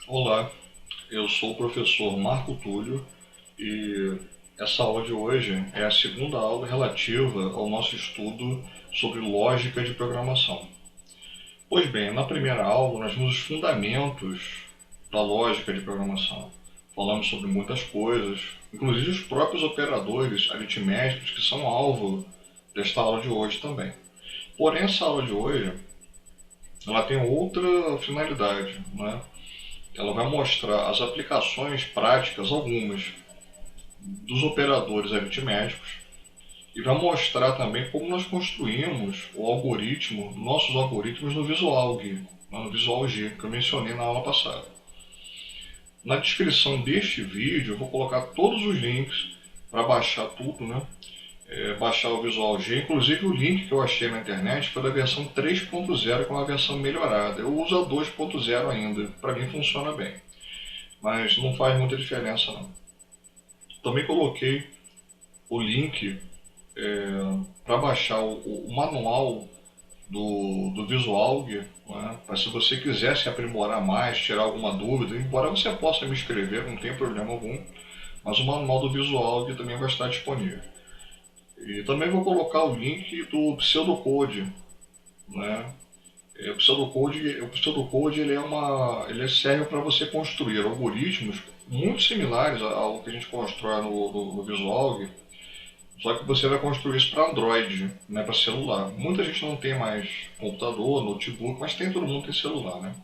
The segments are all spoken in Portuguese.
Olá, eu sou o professor Marco Túlio e essa aula de hoje é a segunda aula relativa ao nosso estudo sobre lógica de programação. Pois bem, na primeira aula nós vimos os fundamentos da lógica de programação. Falamos sobre muitas coisas, inclusive os próprios operadores aritméticos que são alvo desta aula de hoje também. Porém, essa aula de hoje ela tem outra finalidade, né? Ela vai mostrar as aplicações práticas, algumas, dos operadores aritméticos e vai mostrar também como nós construímos o algoritmo, nossos algoritmos no VisualG, no Visual G, que eu mencionei na aula passada. Na descrição deste vídeo eu vou colocar todos os links para baixar tudo, né? Baixar o Visual G, inclusive o link que eu achei na internet foi da versão 3.0, que é uma versão melhorada. Eu uso a 2.0 ainda, para mim funciona bem, mas não faz muita diferença não. Também coloquei o link para baixar o manual do VisualG, né? Para se você quiser se aprimorar mais, tirar alguma dúvida, embora você possa me escrever, não tem problema algum, mas o manual do VisualG também vai estar disponível. E também vou colocar o link do Pseudocode, né? O pseudocode ele serve para você construir algoritmos muito similares ao que a gente constrói no VisualG, só que você vai construir isso para Android, né, para celular. Muita gente não tem mais computador, notebook, mas todo mundo tem celular, né?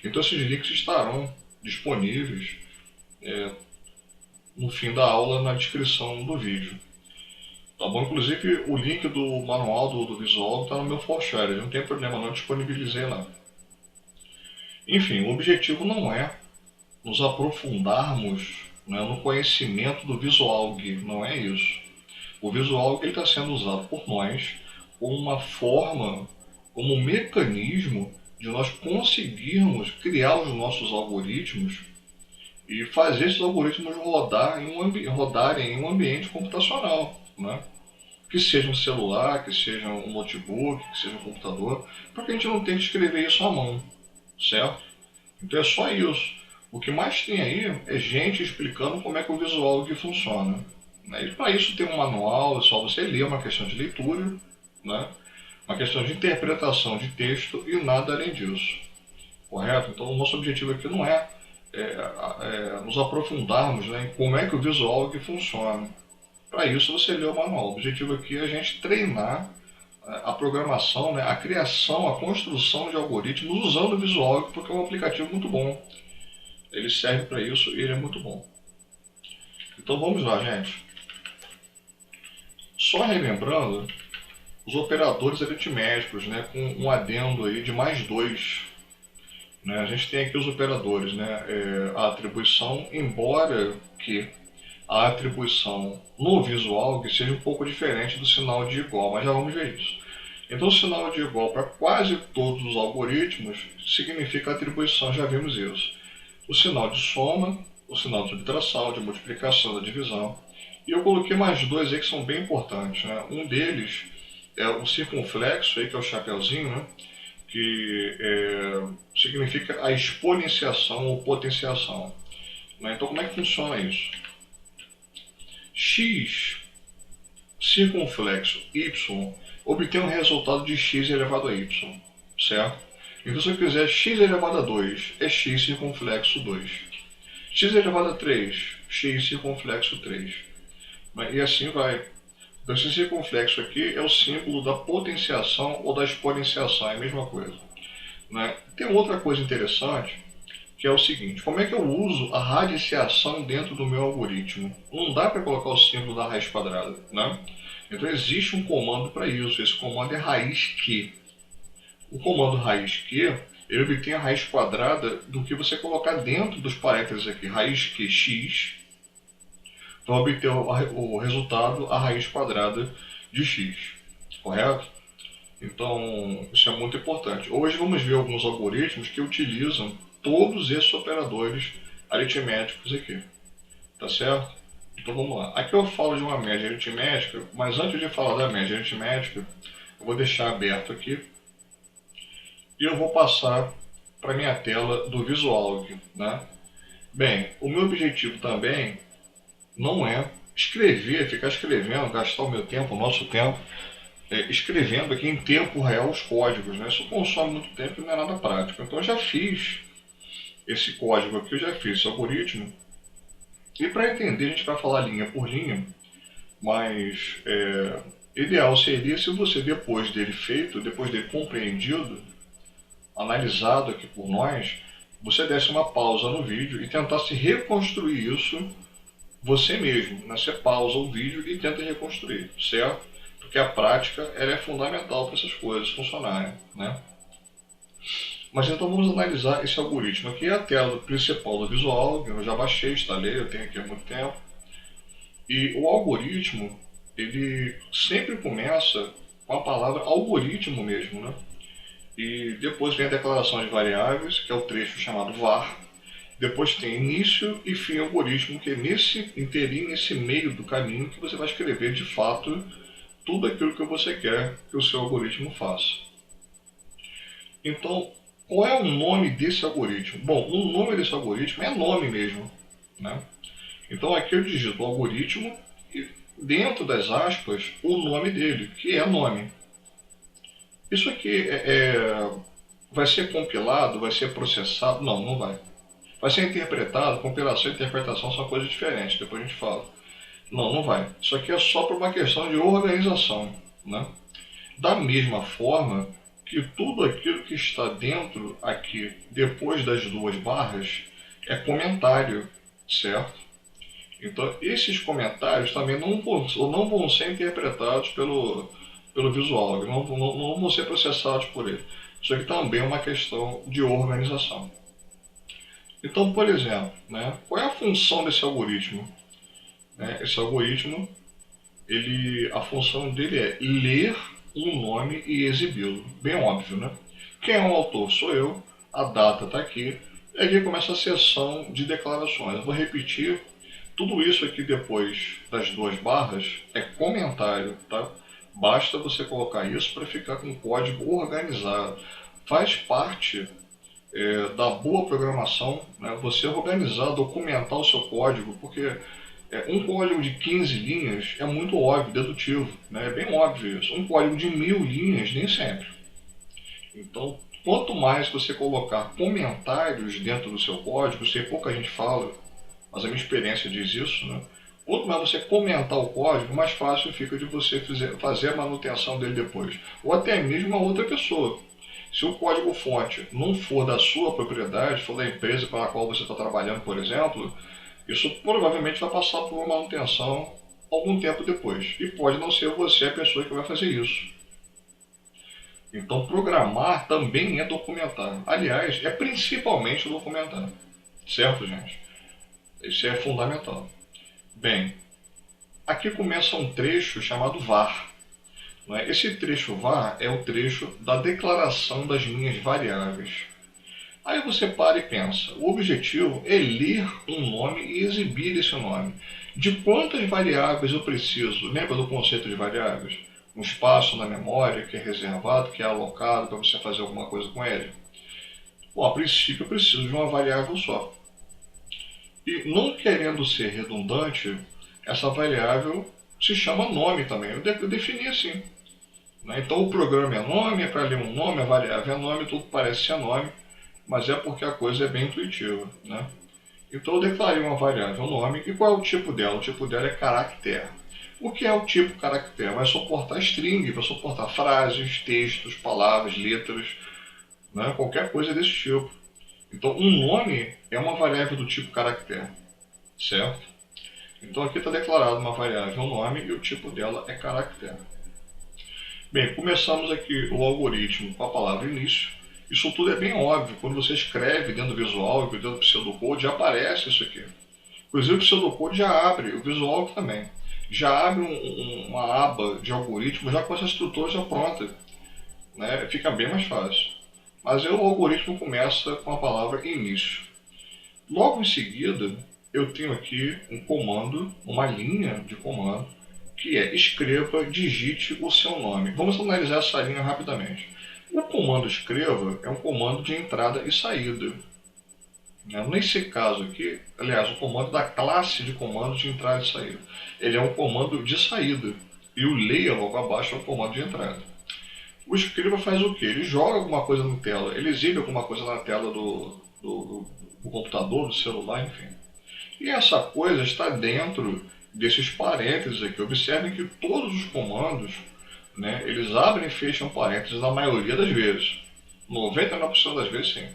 Então esses links estarão disponíveis no fim da aula na descrição do vídeo. Tá bom? Inclusive o link do manual do Visual está no meu ForShare, não tem problema não, disponibilizei lá. Enfim, o objetivo não é nos aprofundarmos, né, no conhecimento do VisualG, não é isso. O VisualG está sendo usado por nós como uma forma, como um mecanismo de nós conseguirmos criar os nossos algoritmos e fazer esses algoritmos rodarem em um ambiente computacional, né? Que seja um celular, que seja um notebook, que seja um computador, porque a gente não tem que escrever isso à mão, certo? Então é só isso. O que mais tem aí é gente explicando como é que o VisualG funciona. E para isso tem um manual, é só você ler, uma questão de leitura, né? Uma questão de interpretação de texto e nada além disso. Correto? Então o nosso objetivo aqui não nos aprofundarmos, né, em como é que o VisualG funciona. Para isso você lê o manual. O objetivo aqui é a gente treinar a programação, né, a criação, a construção de algoritmos usando o VisualG, porque é um aplicativo muito bom. Ele serve para isso e ele é muito bom. Então vamos lá, gente. Só relembrando os operadores aritméticos, né, com um adendo aí de mais dois. Né? A gente tem aqui os operadores, né, a atribuição, embora que a atribuição no visual que seja um pouco diferente do sinal de igual, mas já vamos ver isso. Então, o sinal de igual para quase todos os algoritmos significa atribuição, já vimos isso. O sinal de soma, o sinal de subtração, de multiplicação, da divisão. E eu coloquei mais dois aí que são bem importantes. Né? Um deles é o circunflexo, aí, que é o chapeuzinho, né? Que significa a exponenciação ou potenciação. Né? Então, como é que funciona isso? X circunflexo y obtém um resultado de x elevado a y, certo? Então se eu quiser x elevado a 2 é x circunflexo 2. X elevado a 3, x circunflexo 3. E assim vai. Então esse circunflexo aqui é o símbolo da potenciação ou da exponenciação, é a mesma coisa. Tem outra coisa interessante, que é o seguinte: como é que eu uso a radiciação dentro do meu algoritmo? Não dá para colocar o símbolo da raiz quadrada, né? Então existe um comando para isso. Esse comando é raiz Q. O comando raiz Q, ele obtém a raiz quadrada do que você colocar dentro dos parênteses aqui. Raiz QX vai obter o resultado, a raiz quadrada de x. Correto? Então, isso é muito importante. Hoje vamos ver alguns algoritmos que utilizam todos esses operadores aritméticos aqui. Tá certo? Então vamos lá. Aqui eu falo de uma média aritmética, mas antes de falar da média aritmética, eu vou deixar aberto aqui e eu vou passar para minha tela do Visual, né? Bem, o meu objetivo também não é escrever, ficar escrevendo, gastar o meu tempo, o nosso tempo, escrevendo aqui em tempo real os códigos, né? Isso consome muito tempo e não é nada prático. Então eu já fiz esse código aqui, eu já fiz esse algoritmo. E para entender, a gente vai falar linha por linha, mas ideal seria se você, depois dele feito, depois dele compreendido, analisado aqui por nós, você desse uma pausa no vídeo e tentasse reconstruir isso você mesmo, né? Você pausa o vídeo e tenta reconstruir, certo? Porque a prática ela é fundamental para essas coisas funcionarem, né? Mas então vamos analisar esse algoritmo. Aqui é a tela principal do Visual, eu já baixei, instalei, eu tenho aqui há muito tempo. E o algoritmo, ele sempre começa com a palavra algoritmo mesmo, né? E depois vem a declaração de variáveis, que é o trecho chamado var. Depois tem início e fim algoritmo, que é nesse inteirinho, nesse meio do caminho, que você vai escrever de fato tudo aquilo que você quer que o seu algoritmo faça. Então, qual é o nome desse algoritmo? Bom, o nome desse algoritmo é nome mesmo, né? Então aqui eu digito o algoritmo e dentro das aspas o nome dele, que é nome. Isso aqui vai ser compilado, vai ser processado? Não, não vai. Vai ser interpretado, compilação e interpretação são coisas diferentes, depois a gente fala. Não, não vai. Isso aqui é só por uma questão de organização, né? Da mesma forma que tudo aquilo que está dentro aqui, depois das duas barras, é comentário, certo? Então, esses comentários também não vão ser interpretados pelo visual, não vão ser processados por ele. Isso aqui também é uma questão de organização. Então, por exemplo, né, qual é a função desse algoritmo? Esse algoritmo, a função dele é ler um nome e exibi-lo. Bem óbvio, né? Quem é o autor? Sou eu, a data está aqui, e aqui começa a sessão de declarações. Eu vou repetir tudo isso aqui depois das duas barras, é comentário, tá? Basta você colocar isso para ficar com o código organizado. Faz parte da boa programação, né? Você organizar, documentar o seu código, porque um código de 15 linhas é muito óbvio, dedutivo, né? É bem óbvio isso. Um código de 1000 linhas, nem sempre. Então, quanto mais você colocar comentários dentro do seu código, sei pouca gente fala, mas a minha experiência diz isso, né? Quanto mais você comentar o código, mais fácil fica de você fazer a manutenção dele depois. Ou até mesmo uma outra pessoa. Se o código-fonte não for da sua propriedade, for da empresa para a qual você está trabalhando, por exemplo, isso provavelmente vai passar por uma manutenção algum tempo depois. E pode não ser você a pessoa que vai fazer isso. Então, programar também é documentar. Aliás, é principalmente documentar. Certo, gente? Isso é fundamental. Bem, aqui começa um trecho chamado var. Esse trecho var é o trecho da declaração das minhas variáveis. Aí você para e pensa, o objetivo é ler um nome e exibir esse nome. De quantas variáveis eu preciso? Lembra do conceito de variáveis? Um espaço na memória que é reservado, que é alocado para você fazer alguma coisa com ele? Bom, a princípio eu preciso de uma variável só. E não querendo ser redundante, essa variável se chama nome também. Eu defini assim. Então o programa é nome, é para ler um nome, a variável é nome, tudo parece ser nome, mas é porque a coisa é bem intuitiva. Então eu declarei uma variável nome, e qual é o tipo dela? O tipo dela é caractere. O que é o tipo caractere? Vai suportar string, vai suportar frases, textos, palavras, letras, qualquer coisa desse tipo. Então um nome é uma variável do tipo caractere, certo? Então aqui está declarado uma variável nome e o tipo dela é caractere. Bem, começamos aqui o algoritmo com a palavra início. Isso tudo é bem óbvio. Quando você escreve dentro do Visual, dentro do pseudocode, já aparece isso aqui. Inclusive o pseudocode já abre, o Visual também. Já abre uma aba de algoritmo já com essa estrutura já pronta. Fica bem mais fácil. Mas o algoritmo começa com a palavra início. Logo em seguida, eu tenho aqui um comando, uma linha de comando, que é escreva, digite o seu nome. Vamos analisar essa linha rapidamente. O comando escreva é um comando de entrada e saída. Nesse caso aqui, aliás, o comando da classe de comando de entrada e saída. Ele é um comando de saída. E o leia logo abaixo é um comando de entrada. O escriba faz o quê? Ele joga alguma coisa na tela, ele exibe alguma coisa na tela do computador, do celular, enfim. E essa coisa está dentro desses parênteses aqui. Observem que todos os comandos, né, eles abrem e fecham parênteses na maioria das vezes. 99% das vezes, sim.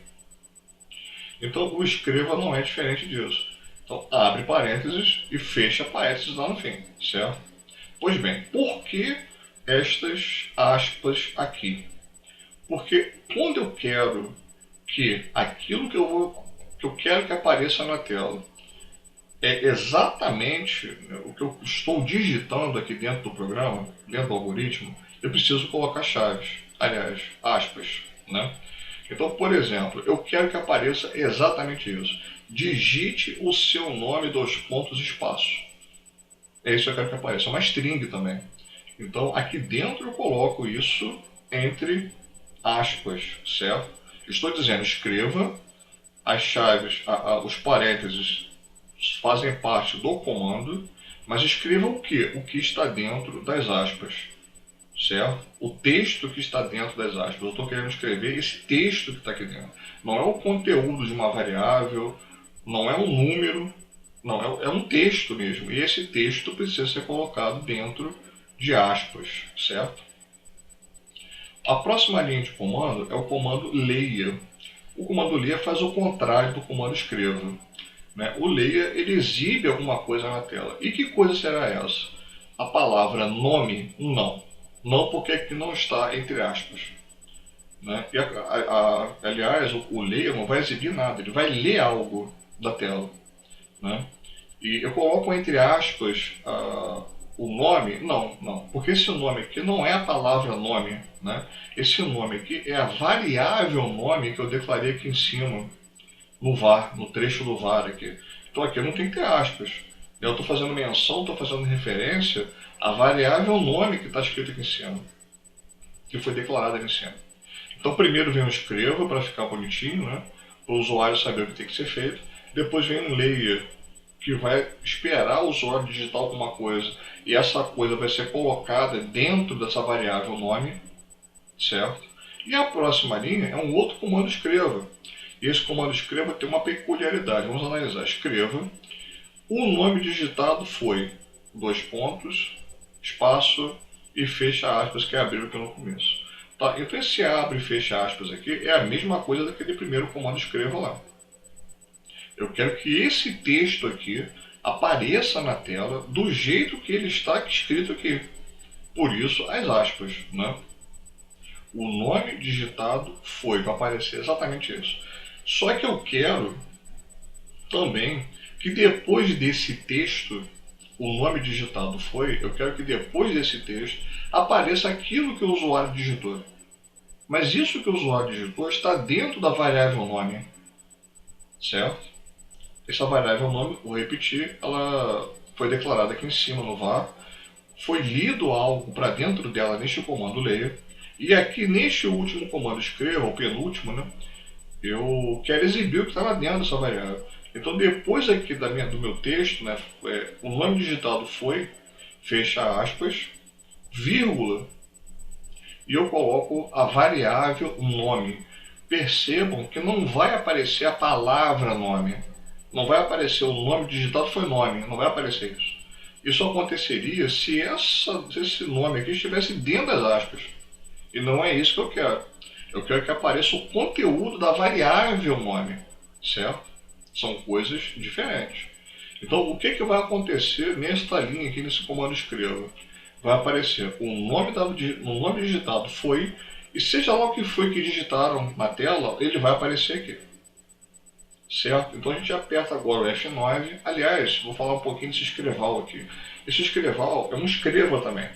Então, o escreva não é diferente disso. Então, abre parênteses e fecha parênteses lá no fim, certo? Pois bem, por que estas aspas aqui? Porque quando eu quero que aquilo que eu quero que apareça na tela é exatamente o que eu estou digitando aqui dentro do programa, dentro do algoritmo, eu preciso colocar chaves, aliás, aspas, né? Então, por exemplo, eu quero que apareça exatamente isso. Digite o seu nome, dois pontos, espaço. É isso que eu quero que apareça. É uma string também. Então, aqui dentro eu coloco isso entre aspas, certo? Estou dizendo, escreva, as chaves, os parênteses fazem parte do comando, mas escreva o que? O que está dentro das aspas, certo? O texto que está dentro das aspas. Eu estou querendo escrever esse texto que está aqui dentro. Não é o conteúdo de uma variável, não é um número, não, é um texto mesmo. E esse texto precisa ser colocado dentro de aspas, certo? A próxima linha de comando é o comando leia. O comando leia faz o contrário do comando escreva. O leia, ele exibe alguma coisa na tela. E que coisa será essa? A palavra nome, não. Não porque aqui não está entre aspas. E aliás, o leia não vai exibir nada, ele vai ler algo da tela. E eu coloco entre aspas o nome, não, porque esse nome aqui não é a palavra nome. Esse nome aqui é a variável nome que eu declarei aqui em cima, no var, no trecho do var aqui. Então aqui eu não tenho que ter aspas. Eu estou fazendo menção, estou fazendo referência à variável nome que está escrito aqui em cima, que foi declarada aqui em cima. Então primeiro vem o escreva para ficar bonitinho, para o usuário saber o que tem que ser feito. Depois vem um layer, que vai esperar o usuário digitar alguma coisa e essa coisa vai ser colocada dentro dessa variável nome, certo? E a próxima linha é um outro comando escreva. E esse comando escreva tem uma peculiaridade. Vamos analisar. Escreva. O nome digitado foi dois pontos, espaço e fecha aspas, que é abrir aqui no começo. Tá? Então esse abre e fecha aspas aqui é a mesma coisa daquele primeiro comando escreva lá. Eu quero que esse texto aqui apareça na tela do jeito que ele está escrito aqui. Por isso as aspas. O nome digitado foi, vai aparecer exatamente isso. Só que eu quero também que depois desse texto, o nome digitado foi, eu quero que depois desse texto apareça aquilo que o usuário digitou. Mas isso que o usuário digitou está dentro da variável nome, certo? Essa variável nome, vou repetir, ela foi declarada aqui em cima no var, foi lido algo para dentro dela neste comando layer, e aqui neste último comando escreva, o penúltimo, eu quero exibir o que está lá dentro dessa variável. Então depois aqui do meu texto, o nome digitado foi, fecha aspas, vírgula, e eu coloco a variável nome. Percebam que não vai aparecer a palavra nome. Não vai aparecer o nome digitado foi nome, não vai aparecer isso. Isso aconteceria se esse nome aqui estivesse dentro das aspas. E não é isso que eu quero. Eu quero que apareça o conteúdo da variável nome, certo? São coisas diferentes. Então, o que vai acontecer nesta linha aqui, nesse comando escreva? Vai aparecer o nome digitado foi, e seja lá o que foi que digitaram na tela, ele vai aparecer aqui. Certo? Então a gente aperta agora o F9. Aliás, vou falar um pouquinho desse escreval aqui. Esse escreval é um escreva também.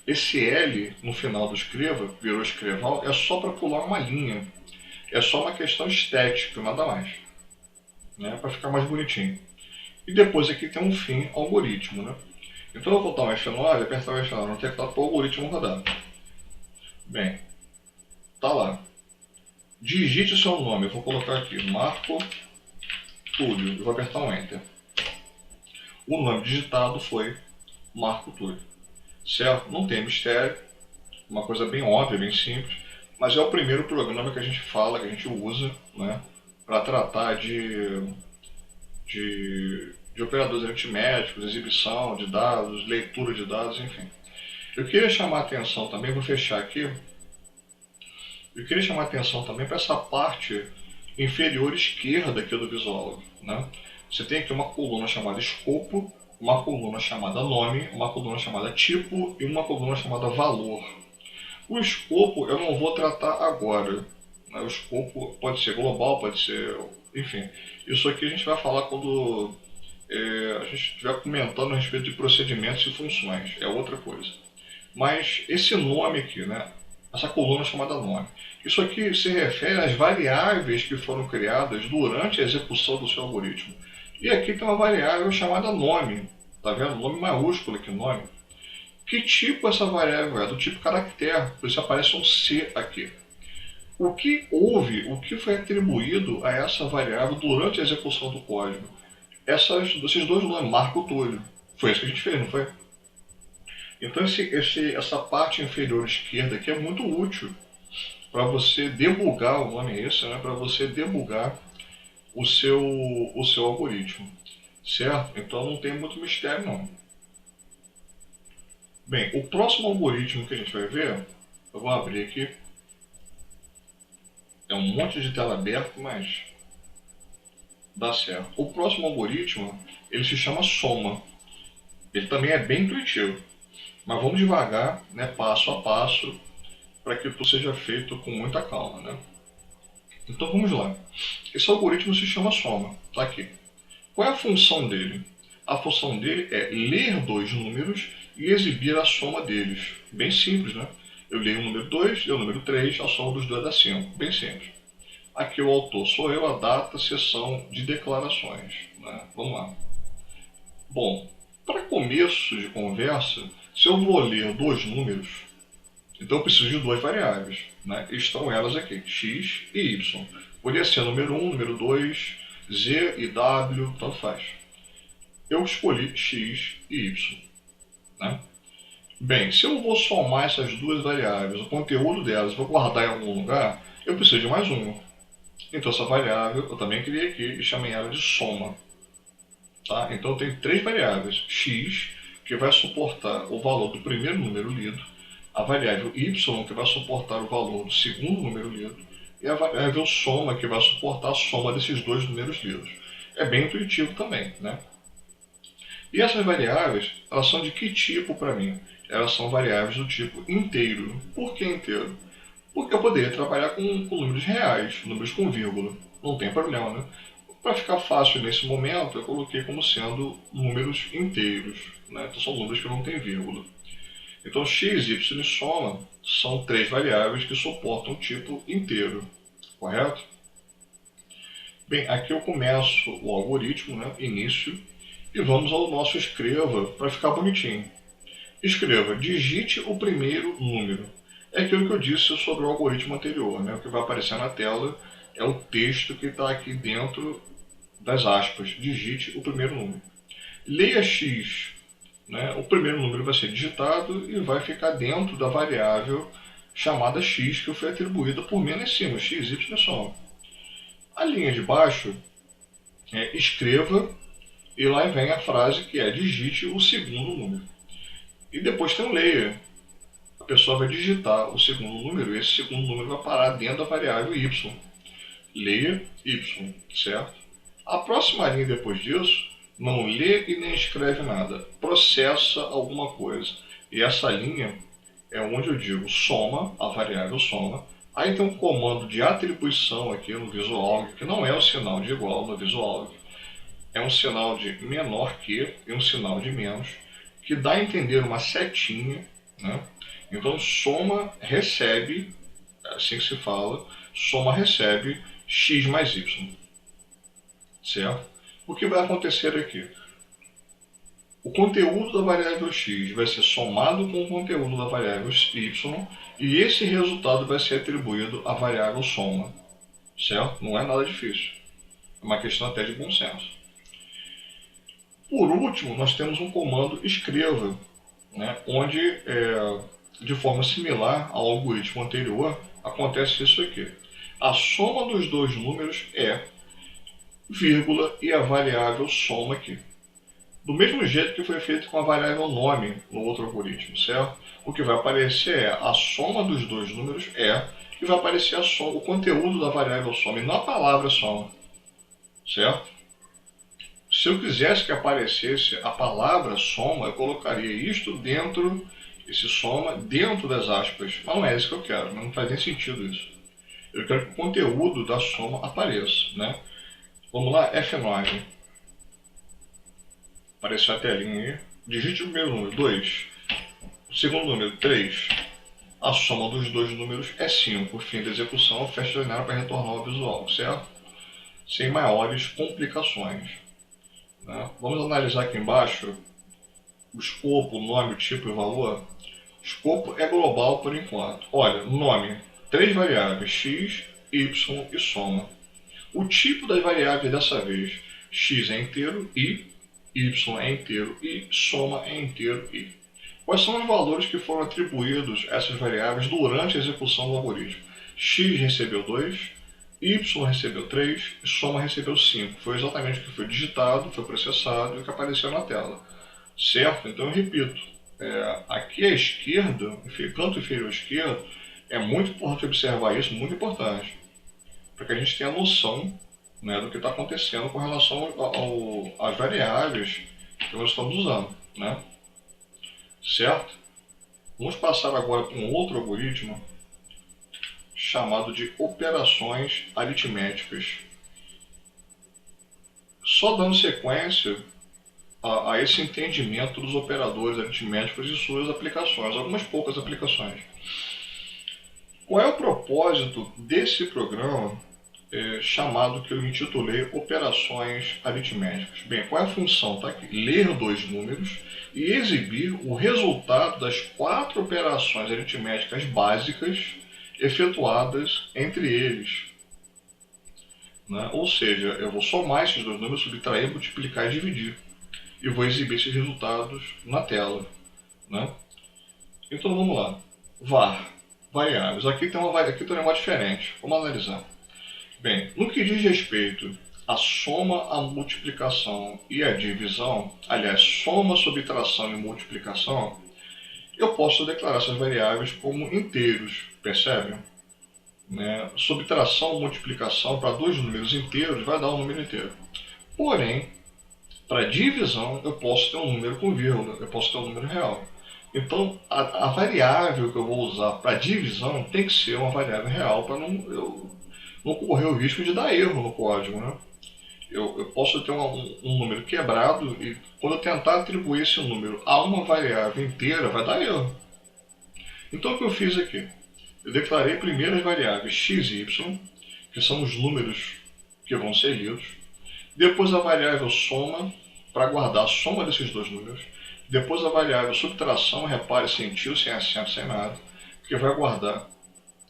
Esse L no final do escreva, virou escreval, é só para pular uma linha. É só uma questão estética, nada mais. Para ficar mais bonitinho. E depois aqui tem um fim algoritmo. Então eu vou botar um F9 e apertar o F9 no teclado para o algoritmo rodar. Bem, Tá lá. Digite o seu nome. Eu vou colocar aqui, Marco Túlio. Eu vou apertar um Enter. O nome digitado foi Marco Túlio. Certo? Não tem mistério. Uma coisa bem óbvia, bem simples. Mas é o primeiro programa que a gente fala, que a gente usa, né? Para tratar de operadores aritméticos, exibição de dados, leitura de dados, enfim. Eu queria chamar a atenção também, vou fechar aqui, eu queria chamar a atenção também para essa parte inferior esquerda aqui do Visual, né? Você tem aqui uma coluna chamada escopo, uma coluna chamada nome, uma coluna chamada tipo e uma coluna chamada valor. O escopo eu não vou tratar agora, né? O escopo pode ser global, pode ser, enfim. Isso aqui a gente vai falar quando a gente estiver comentando a respeito de procedimentos e funções, é outra coisa. Mas esse nome aqui, né? Essa coluna chamada nome. Isso aqui se refere às variáveis que foram criadas durante a execução do seu algoritmo. E aqui tem uma variável chamada nome. Tá vendo? Nome maiúsculo aqui, nome. Que tipo essa variável é? Do tipo caractere. Por isso aparece um C aqui. O que houve, o que foi atribuído a essa variável durante a execução do código? Esses dois nomes, Marco Túlio. Foi isso que a gente fez, não foi? Então essa parte inferior esquerda aqui é muito útil para você debugar, o nome é esse, né? Para você debugar o seu algoritmo, certo? Então não tem muito mistério não. Bem, o próximo algoritmo que a gente vai ver, eu vou abrir aqui, é um monte de tela aberta, mas dá certo. O próximo algoritmo, ele se chama soma. Ele também é bem intuitivo, mas vamos devagar, né, passo a passo, para que tudo seja feito com muita calma, né? Então vamos lá. Esse algoritmo se chama soma, tá aqui. Qual é a função dele? A função dele é ler dois números e exibir a soma deles. Bem simples, né? Eu leio o número 2 e o número 3, a soma dos dois dá 5. Bem simples. Aqui o autor sou eu, a data, seção de declarações, né? Vamos lá. Bom, para começo de conversa, se eu vou ler dois números, então eu preciso de duas variáveis, né? Estão elas aqui, x e y. Poderia ser número 1, número 2, z e w, tanto faz. Eu escolhi x e y, né? Bem, se eu vou somar essas duas variáveis, o conteúdo delas, vou guardar em algum lugar, eu preciso de mais uma. Então essa variável eu também criei aqui e chamei ela de soma. Tá? Então eu tenho três variáveis, x, que vai suportar o valor do primeiro número lido, a variável y, que vai suportar o valor do segundo número lido, e a variável soma, que vai suportar a soma desses dois números lidos. É bem intuitivo também, né? E essas variáveis, elas são de que tipo para mim? Elas são variáveis do tipo inteiro. Por que inteiro? Porque eu poderia trabalhar com números reais, números com vírgula. Não tem problema, né? Para ficar fácil nesse momento, eu coloquei como sendo números inteiros, né? Então são números que não têm vírgula. Então x, y e soma são três variáveis que suportam o tipo inteiro, correto? Bem, aqui eu começo o algoritmo, né? Início, e vamos ao nosso escreva para ficar bonitinho. Escreva, digite o primeiro número. É aquilo que eu disse sobre o algoritmo anterior, né? O que vai aparecer na tela é o texto que está aqui dentro das aspas. Digite o primeiro número. Leia x, né? O primeiro número vai ser digitado e vai ficar dentro da variável chamada x, que foi atribuída por mim lá em cima, x, y e soma. A linha de baixo é escreva, e lá vem a frase que é digite o segundo número. E depois tem um leia. A pessoa vai digitar o segundo número e esse segundo número vai parar dentro da variável y. Leia y, certo? A próxima linha depois disso não lê e nem escreve nada, processa alguma coisa. E essa linha é onde eu digo soma, a variável soma. Aí tem um comando de atribuição aqui no Visual, que não é o sinal de igual no Visual. É um sinal de menor que e um sinal de menos, que dá a entender uma setinha, né? Então soma recebe, assim que se fala, soma recebe x mais y, certo? O que vai acontecer aqui? O conteúdo da variável x vai ser somado com o conteúdo da variável y e esse resultado vai ser atribuído à variável soma. Certo? Não é nada difícil. É uma questão até de bom senso. Por último, nós temos um comando escreva, né, onde, de forma similar ao algoritmo anterior, acontece isso aqui. A soma dos dois números é, vírgula, e a variável soma aqui. Do mesmo jeito que foi feito com a variável nome no outro algoritmo, certo? O que vai aparecer é a soma dos dois números é, e vai aparecer a soma, o conteúdo da variável soma, e não a palavra soma, certo? Se eu quisesse que aparecesse a palavra soma, eu colocaria isto dentro, esse soma, dentro das aspas. Mas não é isso que eu quero, não faz nem sentido isso. Eu quero que o conteúdo da soma apareça, né? Vamos lá, F9. Apareceu a telinha aí. Digite o primeiro número, 2. O segundo número, 3. A soma dos dois números é 5. Por fim da execução, fecha a janela para retornar ao visual, certo? Sem maiores complicações. Né? Vamos analisar aqui embaixo o escopo, o nome, o tipo e o valor. O escopo é global por enquanto. Olha, nome, 3 variáveis, x, y e soma. O tipo das variáveis dessa vez, x é inteiro e y é inteiro e soma é inteiro e. Quais são os valores que foram atribuídos a essas variáveis durante a execução do algoritmo? X recebeu 2, y recebeu 3 e soma recebeu 5. Foi exatamente o que foi digitado, foi processado e o que apareceu na tela. Certo? Então eu repito, aqui à esquerda, canto inferior esquerdo, é muito importante observar isso, muito importante, para que a gente tenha noção, né, do que está acontecendo com relação às variáveis que nós estamos usando, né? Certo? Vamos passar agora para um outro algoritmo chamado de operações aritméticas. Só dando sequência a esse entendimento dos operadores aritméticos e suas aplicações, algumas poucas aplicações. Qual é o propósito desse programa chamado que eu intitulei Operações Aritméticas? Bem, qual é a função? Tá aqui. Ler dois números e exibir o resultado das 4 operações aritméticas básicas efetuadas entre eles. Né? Ou seja, eu vou somar esses dois números, subtrair, multiplicar e dividir. E vou exibir esses resultados na tela. Né? Então vamos lá. var, variáveis. Aqui tem um negócio diferente. Vamos analisar. Bem, no que diz respeito à soma, a multiplicação e a divisão, aliás, soma, subtração e multiplicação, eu posso declarar essas variáveis como inteiros, percebem? Né? Subtração, multiplicação para dois números inteiros vai dar um número inteiro. Porém, para divisão, eu posso ter um número com vírgula, eu posso ter um número real. Então, a variável que eu vou usar para divisão tem que ser uma variável real para não correr o risco de dar erro no código. Né? Eu posso ter um número quebrado e quando eu tentar atribuir esse número a uma variável inteira, vai dar erro. Então, o que eu fiz aqui? Eu declarei primeiro as variáveis x e y, que são os números que vão ser lidos. Depois a variável soma, para guardar a soma desses dois números. Depois a variável subtração, repare, sem tio, sem acento, sem nada, que vai guardar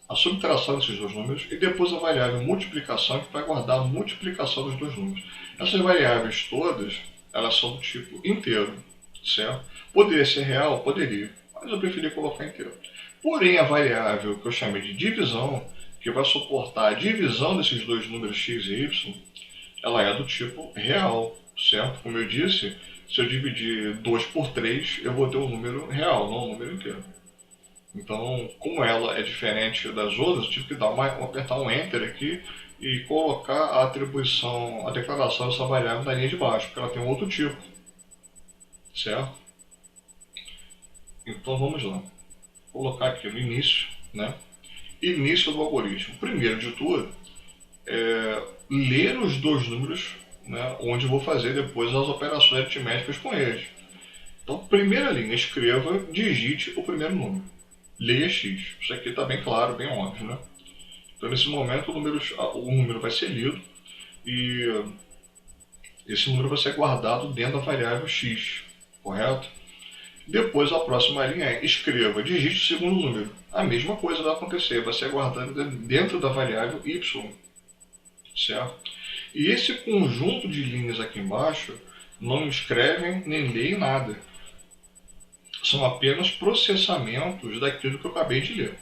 a subtração desses dois números. E depois a variável multiplicação, que vai guardar a multiplicação dos dois números. Essas variáveis todas, elas são do tipo inteiro, certo? Poderia ser real? Poderia, mas eu preferi colocar inteiro. Porém, a variável que eu chamei de divisão, que vai suportar a divisão desses dois números x e y, ela é do tipo real, certo? Como eu disse, se eu dividir 2 por 3, eu vou ter um número real, não um número inteiro. Então, como ela é diferente das outras, eu tive que apertar um Enter aqui e colocar a atribuição, a declaração dessa variável na linha de baixo, porque ela tem um outro tipo, certo? Então, vamos lá. Vou colocar aqui no início, né? Início do algoritmo. Primeiro de tudo, ler os dois números, né, onde vou fazer depois as operações aritméticas com eles. Então, primeira linha, escreva, digite o primeiro número. Leia x. Isso aqui está bem claro, bem óbvio, né? Então, nesse momento, o número vai ser lido e esse número vai ser guardado dentro da variável x. correto? Depois a próxima linha é escreva, digite o segundo número. A mesma coisa vai acontecer, vai ser guardado dentro da variável y, certo? E esse conjunto de linhas aqui embaixo não escrevem nem leem nada. São apenas processamentos daquilo que eu acabei de ler.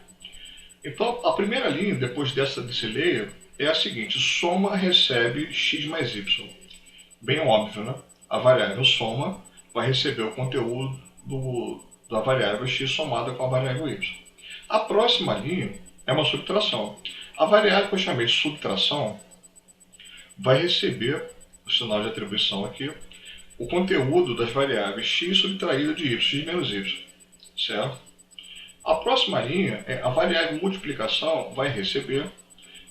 Então, a primeira linha, depois desse layer, é a seguinte: soma recebe x mais y. Bem óbvio, né? A variável soma vai receber o conteúdo da variável x somada com a variável y. A próxima linha é uma subtração. A variável que eu chamei de subtração vai receber, o sinal de atribuição aqui, o conteúdo das variáveis x subtraída de y, x menos y, certo? A próxima linha é a variável multiplicação vai receber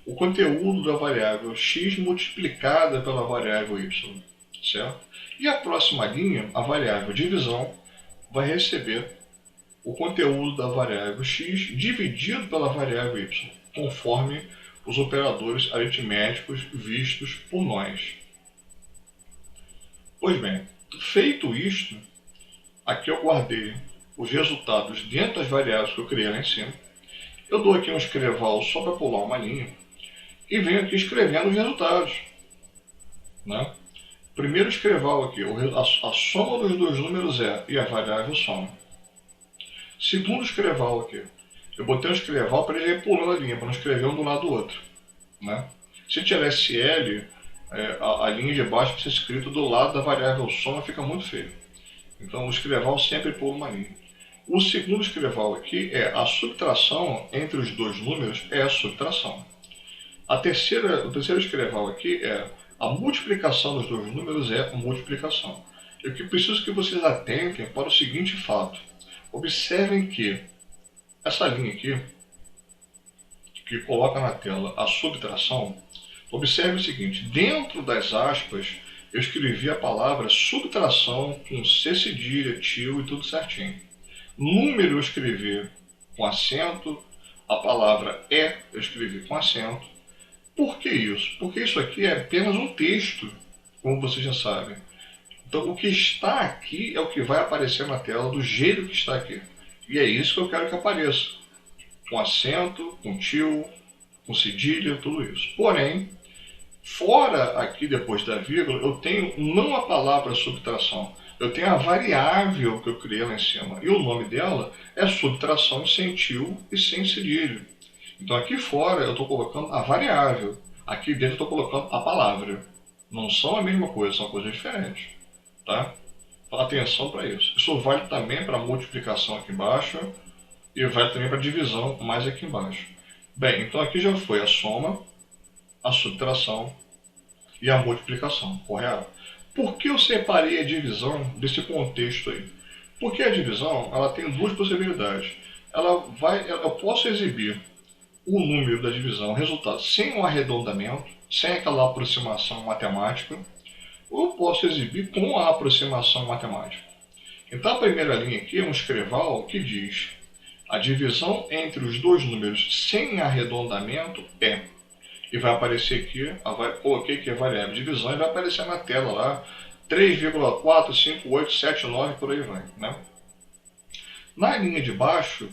o conteúdo da variável x multiplicada pela variável y, certo? E a próxima linha, a variável divisão, vai receber o conteúdo da variável x dividido pela variável y, conforme os operadores aritméticos vistos por nós. Pois bem, feito isto, aqui eu guardei os resultados dentro das variáveis que eu criei lá em cima. Eu dou aqui um escreval só para pular uma linha e venho aqui escrevendo os resultados, né? Primeiro escreval aqui, a soma dos dois números é e a variável soma. Segundo escreval aqui, eu botei um escreval para ele ir pulando a linha, para não escrever um do lado do outro, né? Se tiver SL, a linha de baixo vai ser escrita do lado da variável soma, fica muito feio. Então o escreval sempre pula uma linha. O segundo escreval aqui é a subtração entre os dois números, é a subtração. O terceiro escreval aqui é a multiplicação dos dois números, é a multiplicação. Eu preciso que vocês atentem para o seguinte fato. Observem que essa linha aqui, que coloca na tela a subtração, observe o seguinte: dentro das aspas eu escrevi a palavra subtração com C cedilha, tio e tudo certinho. Número eu escrevi com acento, a palavra eu escrevi com acento. Por que isso? Porque isso aqui é apenas um texto, como vocês já sabem. Então o que está aqui é o que vai aparecer na tela do jeito que está aqui. E é isso que eu quero que apareça. Com acento, com tio, com cedilha, tudo isso. Porém, fora aqui depois da vírgula, eu tenho não a palavra subtração, eu tenho a variável que eu criei lá em cima. E o nome dela é subtração sem tio e sem cedilha. Então aqui fora eu estou colocando a variável, aqui dentro eu estou colocando a palavra. Não são a mesma coisa, são coisas diferentes. Tá? Então, atenção para isso. Isso vale também para a multiplicação aqui embaixo e vale também para a divisão mais aqui embaixo. Bem, então aqui já foi a soma, a subtração e a multiplicação, correto? Por que eu separei a divisão desse contexto aí? Porque a divisão ela tem duas possibilidades. Eu posso exibir o número da divisão, o resultado, sem um arredondamento, sem aquela aproximação matemática, ou eu posso exibir com a aproximação matemática. Então a primeira linha aqui é um escreval que diz a divisão entre os dois números sem arredondamento é. E vai aparecer aqui, coloquei aqui a variável divisão e vai aparecer na tela lá 3,45879 por aí vai, né? Na linha de baixo,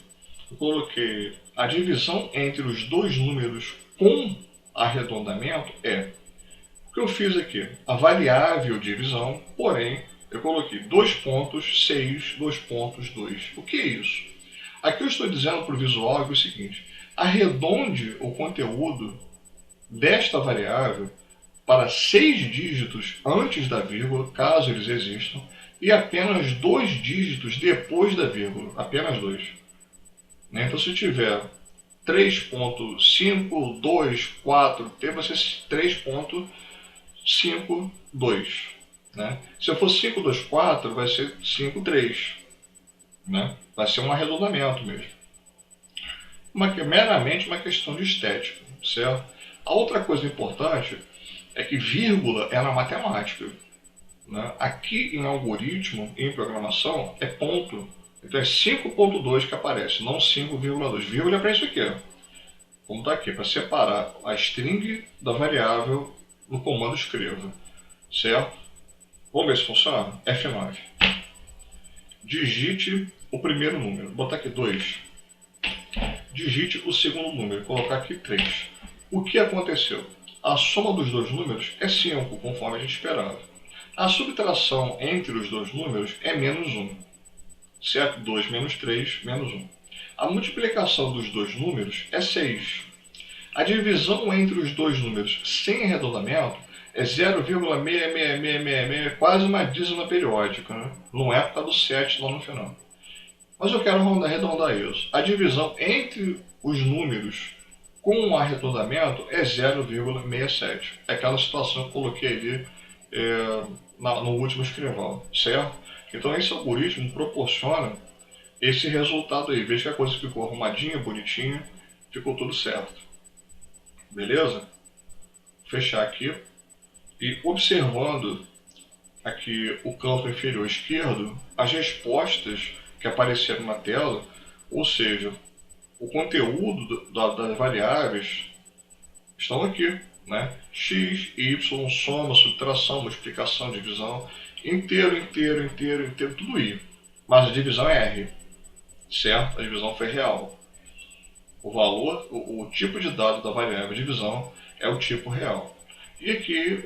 eu coloquei a divisão entre os dois números com arredondamento é. O que eu fiz aqui? A variável divisão, porém, eu coloquei 2.6, 2.2. O que é isso? Aqui eu estou dizendo para o visual o seguinte: arredonde o conteúdo desta variável para 6 dígitos antes da vírgula, caso eles existam, e apenas 2 dígitos depois da vírgula, apenas 2. Então se tiver 3.524, vai ser 3.52. Né? Se eu for 524, vai ser 53. Né? Vai ser um arredondamento mesmo. Meramente uma questão de estética, certo? A outra coisa importante é que vírgula é na matemática. Né? Aqui em algoritmo, em programação, é ponto. Então é 5.2 que aparece, não 5,2. Vírgula é para isso aqui. Ó. Como está aqui, para separar a string da variável no comando escreva. Certo? Vamos ver se funciona? F9. digite o primeiro número. Vou botar aqui 2. Digite o segundo número. Vou colocar aqui 3. O que aconteceu? A soma dos dois números é 5, conforme a gente esperava. A subtração entre os dois números é menos 1. Certo? 2 menos 3, menos 1. A multiplicação dos dois números é 6. A divisão entre os dois números sem arredondamento é 0,66666, quase uma dízima periódica, né? Não é por causa do 7 lá no final. Mas eu quero arredondar isso. A divisão entre os números com arredondamento é 0,67. É aquela situação que eu coloquei ali no último escrivão, certo? Então esse algoritmo proporciona esse resultado aí. Veja que a coisa ficou arrumadinha, bonitinha, ficou tudo certo. Beleza? Vou fechar aqui. E observando aqui o canto inferior esquerdo, as respostas que apareceram na tela, ou seja, o conteúdo das variáveis estão aqui, né? X, Y, soma, subtração, multiplicação, divisão, inteiro, tudo I. Mas a divisão é R, certo? A divisão foi real. O valor, o tipo de dado da variável divisão é o tipo real. E aqui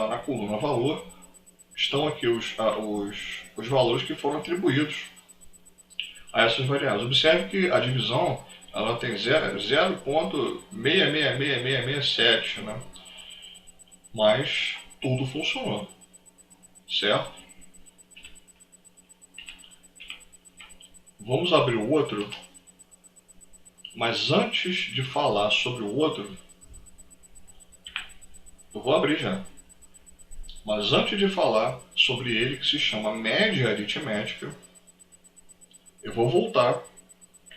na coluna valor estão aqui os valores que foram atribuídos a essas variáveis. Observe que a divisão ela tem 0,66667, né? Mas tudo funcionou, certo? Vamos abrir o outro, mas antes de falar sobre o outro, eu vou abrir já. Mas antes de falar sobre ele, que se chama média aritmética, eu vou voltar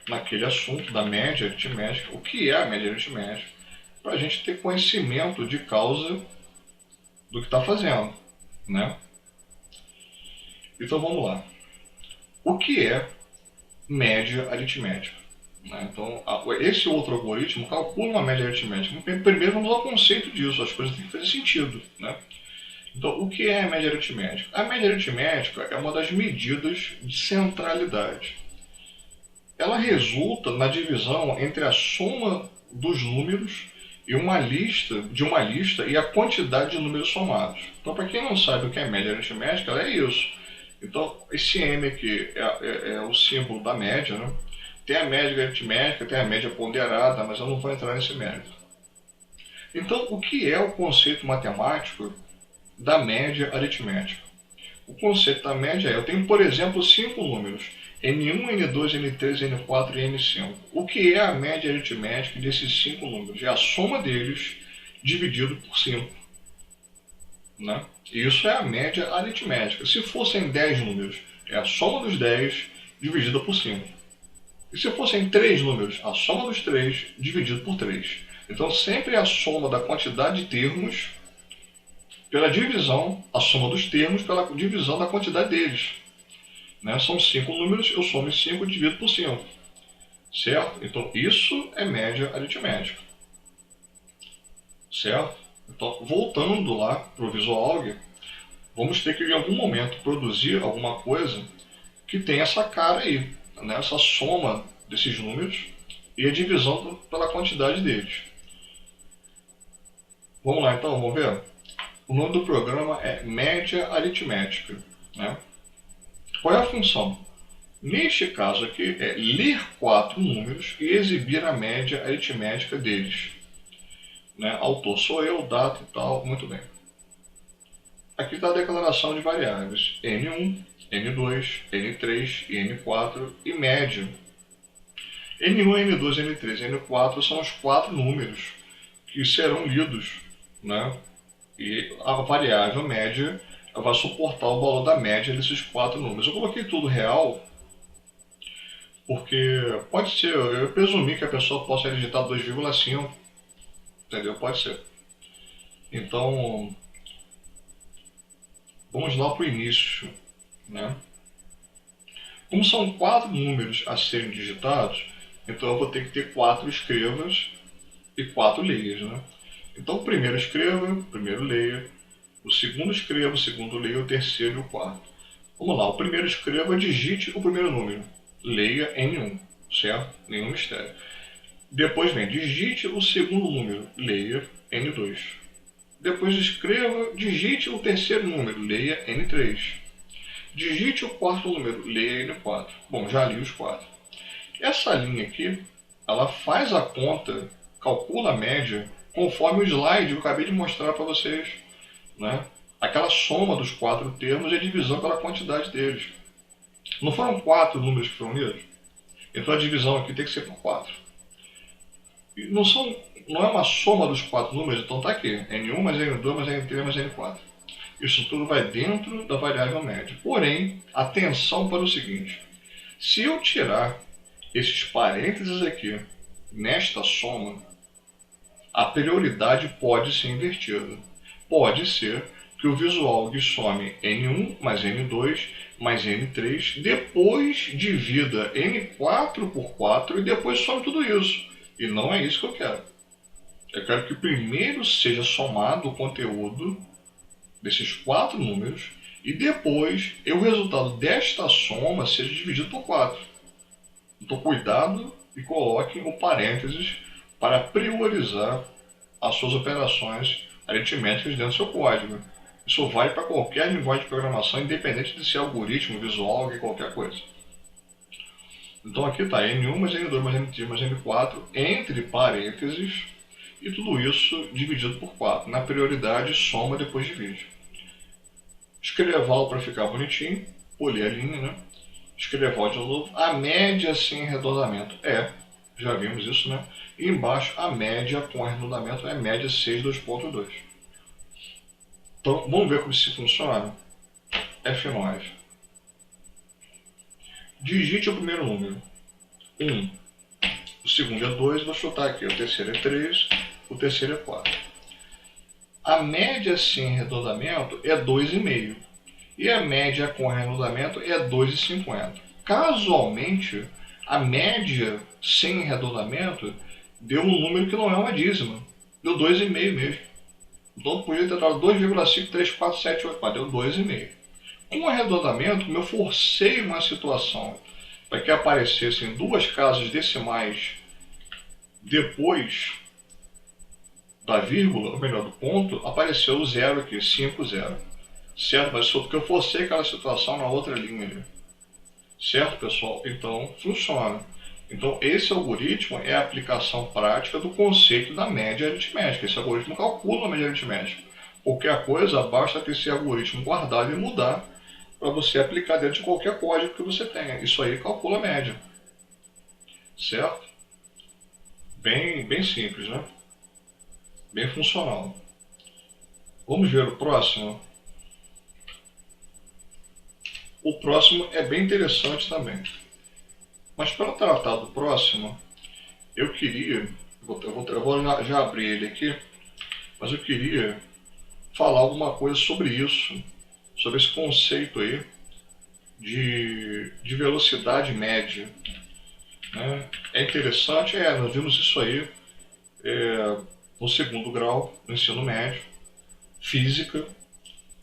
naquele assunto da média aritmética. O que é a média aritmética? Para a gente ter conhecimento de causa do que está fazendo, né? Então vamos lá. O que é média aritmética? Então, esse outro algoritmo calcula uma média aritmética. Primeiro vamos ao conceito disso, as coisas têm que fazer sentido, né? Então, o que é a média aritmética? A média aritmética é uma das medidas de centralidade. Ela resulta na divisão entre a soma dos números e uma lista e a quantidade de números somados. Então, para quem não sabe o que é média aritmética, ela é isso. Então, esse M aqui é o símbolo da média, né? Tem a média aritmética, tem a média ponderada, mas eu não vou entrar nesse mérito. Então, o que é o conceito matemático da média aritmética? O conceito da média é, eu tenho, por exemplo, 5 números, N1, N2, N3, N4 e N5. O que é a média aritmética desses 5 números? É a soma deles dividido por 5. Né? Isso é a média aritmética. Se fossem 10 números, é a soma dos 10 dividida por 5. E se fossem 3 números, a soma dos 3 dividido por 3. Então sempre é a soma da quantidade de termos pela divisão, a soma dos termos pela divisão da quantidade deles. Né? São 5 números, eu somo 5 e divido por 5. Certo? Então isso é média aritmética. Certo? Então, voltando lá para o VisualAlg, vamos ter que em algum momento produzir alguma coisa que tenha essa cara aí, né? Essa soma desses números e a divisão pela quantidade deles. Vamos lá então, vamos ver? O nome do programa é média aritmética. Né? Qual é a função? Neste caso aqui é ler 4 números e exibir a média aritmética deles. Né? Autor sou eu, data e tal, muito bem. Aqui está a declaração de variáveis N1, N2, N3 e N4 e média. N1, N2, N3 e N4 são os 4 números que serão lidos, né? E a variável média vai suportar o valor da média desses 4 números. Eu coloquei tudo real porque pode ser, eu presumi que a pessoa possa digitar 2,5, entendeu? Pode ser. Então, vamos lá para o início, né? Como são 4 números a serem digitados, então eu vou ter que ter 4 escrevas e 4 leias, né? Então, o primeiro escreva, o primeiro leia, o segundo escreva, o segundo leia, o terceiro e o quarto. Vamos lá, o primeiro escreva, digite o primeiro número. Leia N1, certo? Nenhum mistério. Depois vem, digite o segundo número. Leia N2. Depois escreva, digite o terceiro número. Leia N3. Digite o quarto número. Leia N4. Bom, já li os quatro. Essa linha aqui, ela faz a conta, calcula a média, conforme o slide que eu acabei de mostrar para vocês, né? Aquela soma dos quatro termos e a divisão pela quantidade deles. Não foram quatro números que foram lidos? Então a divisão aqui tem que ser por 4. Não é uma soma dos quatro números, então está aqui. N1 mais N2 mais N3 mais N4. Isso tudo vai dentro da variável média. Porém, atenção para o seguinte. Se eu tirar esses parênteses aqui nesta soma, a prioridade pode ser invertida. Pode ser que o visual some N1 mais N2 mais N3, depois divida N4 por 4 e depois some tudo isso. E não é isso que eu quero. Eu quero que primeiro seja somado o conteúdo desses quatro números e depois o resultado desta soma seja dividido por 4. Então cuidado e coloquem o parênteses para priorizar as suas operações aritméticas dentro do seu código. Isso vale para qualquer linguagem de programação, independente de ser algoritmo, visual ou qualquer coisa. Então aqui está N1 mais N2 mais N3 mais N4, entre parênteses, e tudo isso dividido por 4. Na prioridade, soma, depois divide. Escreval para ficar bonitinho, polir a linha, né? Escreval de novo. A média sem arredondamento já vimos isso, né? E embaixo, a média com arredondamento é média 6,2.2. Então, vamos ver como isso funciona. F9. Digite o primeiro número. 1. O segundo é 2, vou chutar aqui. O terceiro é 3, o terceiro é 4. A média sem arredondamento é 2,5. E a média com arredondamento é 2,50. Casualmente, a média sem arredondamento deu um número que não é uma dízima. Deu 2,5 mesmo. Então podia ter dado 2,53478, mas deu 2,5. Com arredondamento, como eu forcei uma situação para que aparecessem duas casas decimais depois da vírgula, ou melhor, do ponto, apareceu o zero aqui, 5, 0. Certo? Mas só porque eu forcei aquela situação na outra linha ali. Certo, pessoal? Então, funciona. Então, esse algoritmo é a aplicação prática do conceito da média aritmética. Esse algoritmo calcula a média aritmética. Qualquer coisa, basta ter esse algoritmo guardado e mudar para você aplicar dentro de qualquer código que você tenha. Isso aí calcula a média. Certo? Bem simples, né? Bem funcional. Vamos ver o próximo. O próximo é bem interessante também. Mas para tratar do próximo, eu queria, eu vou já abrir ele aqui, mas eu queria falar alguma coisa sobre isso, sobre esse conceito aí de velocidade média. Né? É interessante, nós vimos isso aí no segundo grau, no ensino médio, física,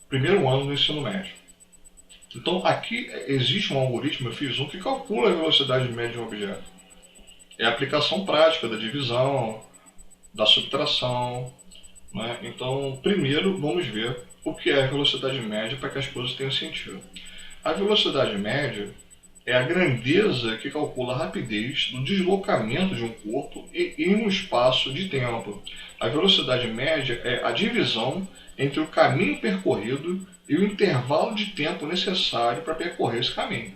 primeiro ano do ensino médio. Então aqui existe um algoritmo, eu fiz um que calcula a velocidade média de um objeto. É a aplicação prática da divisão, da subtração. Né? Então, primeiro vamos ver o que é a velocidade média para que as coisas tenham sentido. A velocidade média é a grandeza que calcula a rapidez do deslocamento de um corpo em um espaço de tempo. A velocidade média é a divisão entre o caminho percorrido e o intervalo de tempo necessário para percorrer esse caminho.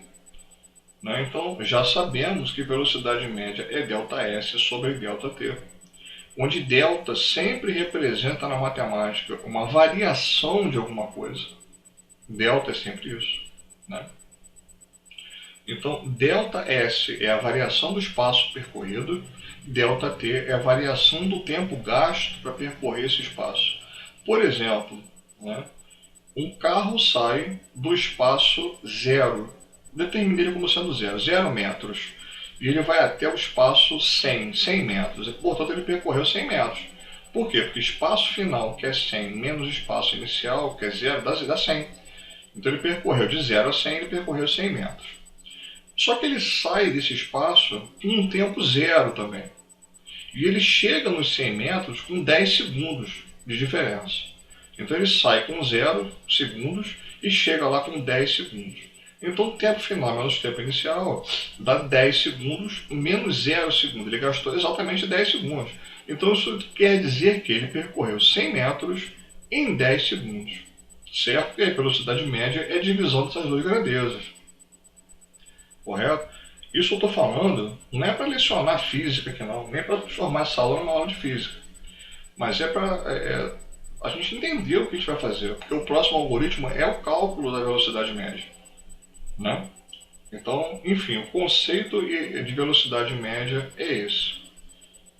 Né? Então, já sabemos que velocidade média é ΔS sobre ΔT, onde delta sempre representa na matemática uma variação de alguma coisa. Delta é sempre isso. Né? Então, ΔS é a variação do espaço percorrido, ΔT é a variação do tempo gasto para percorrer esse espaço. Por exemplo, né, um carro sai do espaço zero, determinei como sendo 0 metros, e ele vai até o espaço 100 metros, e, portanto ele percorreu 100 metros. Por quê? Porque espaço final, que é 100, menos espaço inicial, que é 0, dá 100. Então ele percorreu de 0 a 100, ele percorreu 100 metros. Só que ele sai desse espaço em um tempo zero também. E ele chega nos 100 metros com 10 segundos de diferença. Então ele sai com 0 segundos e chega lá com 10 segundos. Então o tempo final menos o tempo inicial dá 10 segundos menos 0 segundos. Ele gastou exatamente 10 segundos. Então isso quer dizer que ele percorreu 100 metros em 10 segundos. Certo? E a velocidade média é a divisão dessas duas grandezas. Correto? Isso eu estou falando não é para lecionar física aqui não, nem para transformar essa aula numa aula de física. Mas é para a gente entender o que a gente vai fazer. Porque o próximo algoritmo é o cálculo da velocidade média. Né? Então, enfim, o conceito de velocidade média é esse.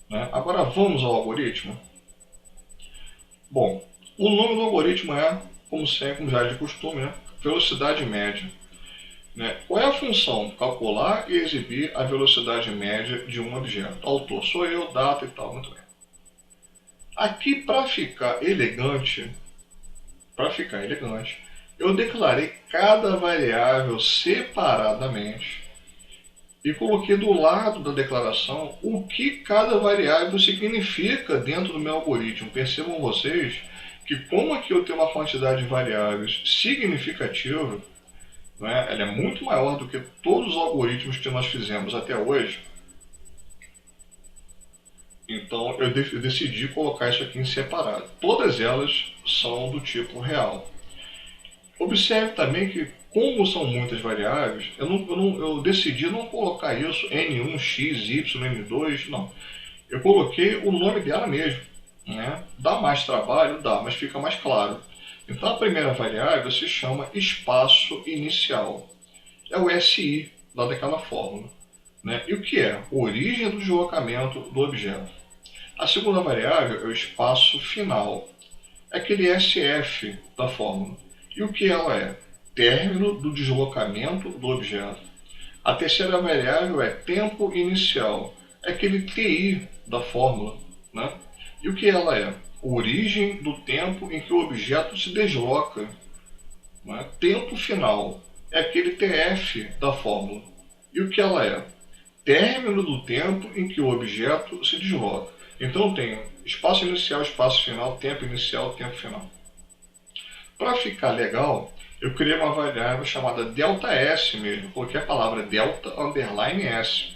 Né? Agora vamos ao algoritmo. Bom, o nome do algoritmo é, como sempre, como já é de costume, né? Velocidade média. Né? Qual é a função? Calcular e exibir a velocidade média de um objeto. Autor sou eu, data e tal, muito bem. Aqui, para ficar elegante, eu declarei cada variável separadamente e coloquei do lado da declaração o que cada variável significa dentro do meu algoritmo. Percebam vocês que como aqui eu tenho uma quantidade de variáveis significativa, né, ela é muito maior do que todos os algoritmos que nós fizemos até hoje. Então eu decidi colocar isso aqui em separado. Todas elas são do tipo real. Observe também que, como são muitas variáveis, eu decidi não colocar isso N1, X, Y, N2, não. Eu coloquei o nome dela mesmo. Né? Dá mais trabalho? Dá, mas fica mais claro. Então a primeira variável se chama espaço inicial. É o SI, lá daquela fórmula. Né? E o que é? Origem do deslocamento do objeto. A segunda variável é o espaço final. É aquele SF da fórmula. E o que ela é? Término do deslocamento do objeto. A terceira variável é tempo inicial. É aquele TI da fórmula. Né? E o que ela é? Origem do tempo em que o objeto se desloca. Né? Tempo final. É aquele TF da fórmula. E o que ela é? Término do tempo em que o objeto se desloca. Então eu tenho espaço inicial, espaço final, tempo inicial, tempo final. Para ficar legal, eu criei uma variável chamada ΔS mesmo. Coloquei a palavra delta underline S.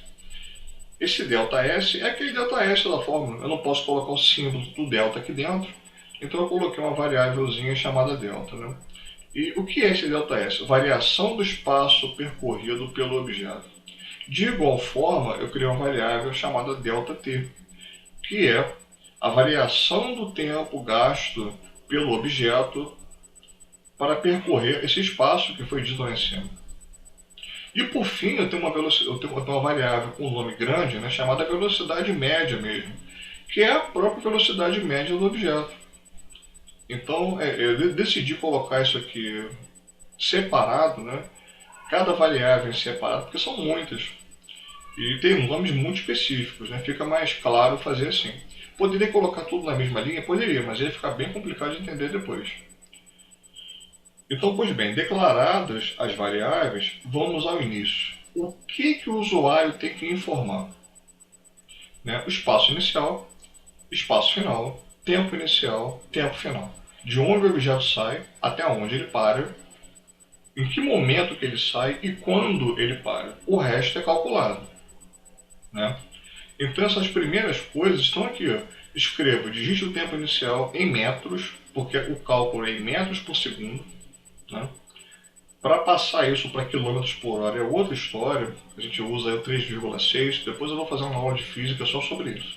Esse ΔS é aquele ΔS da fórmula. Eu não posso colocar o símbolo do delta aqui dentro. Então eu coloquei uma variávelzinha chamada delta. Né? E o que é esse ΔS? Variação do espaço percorrido pelo objeto. De igual forma, eu criei uma variável chamada ΔT, que é a variação do tempo gasto pelo objeto para percorrer esse espaço que foi dito lá em cima. E por fim, eu tenho uma variável com um nome grande, né, chamada velocidade média mesmo, que é a própria velocidade média do objeto. Então, eu decidi colocar isso aqui separado, né, cada variável em separado, porque são muitas. E tem nomes muito específicos, né, fica mais claro fazer assim. Poderia colocar tudo na mesma linha? Poderia, mas ia ficar bem complicado de entender depois. Então, pois bem, declaradas as variáveis, vamos ao início. O que o usuário tem que informar? Né? O espaço inicial, espaço final, tempo inicial, tempo final. De onde o objeto sai, até onde ele para, em que momento que ele sai e quando ele para. O resto é calculado. Né? Então essas primeiras coisas estão aqui. Ó. Escreva, digite o tempo inicial em metros, porque o cálculo é em metros por segundo. Né? Para passar isso para quilômetros por hora é outra história. A gente usa o 3,6. Depois eu vou fazer uma aula de física só sobre isso.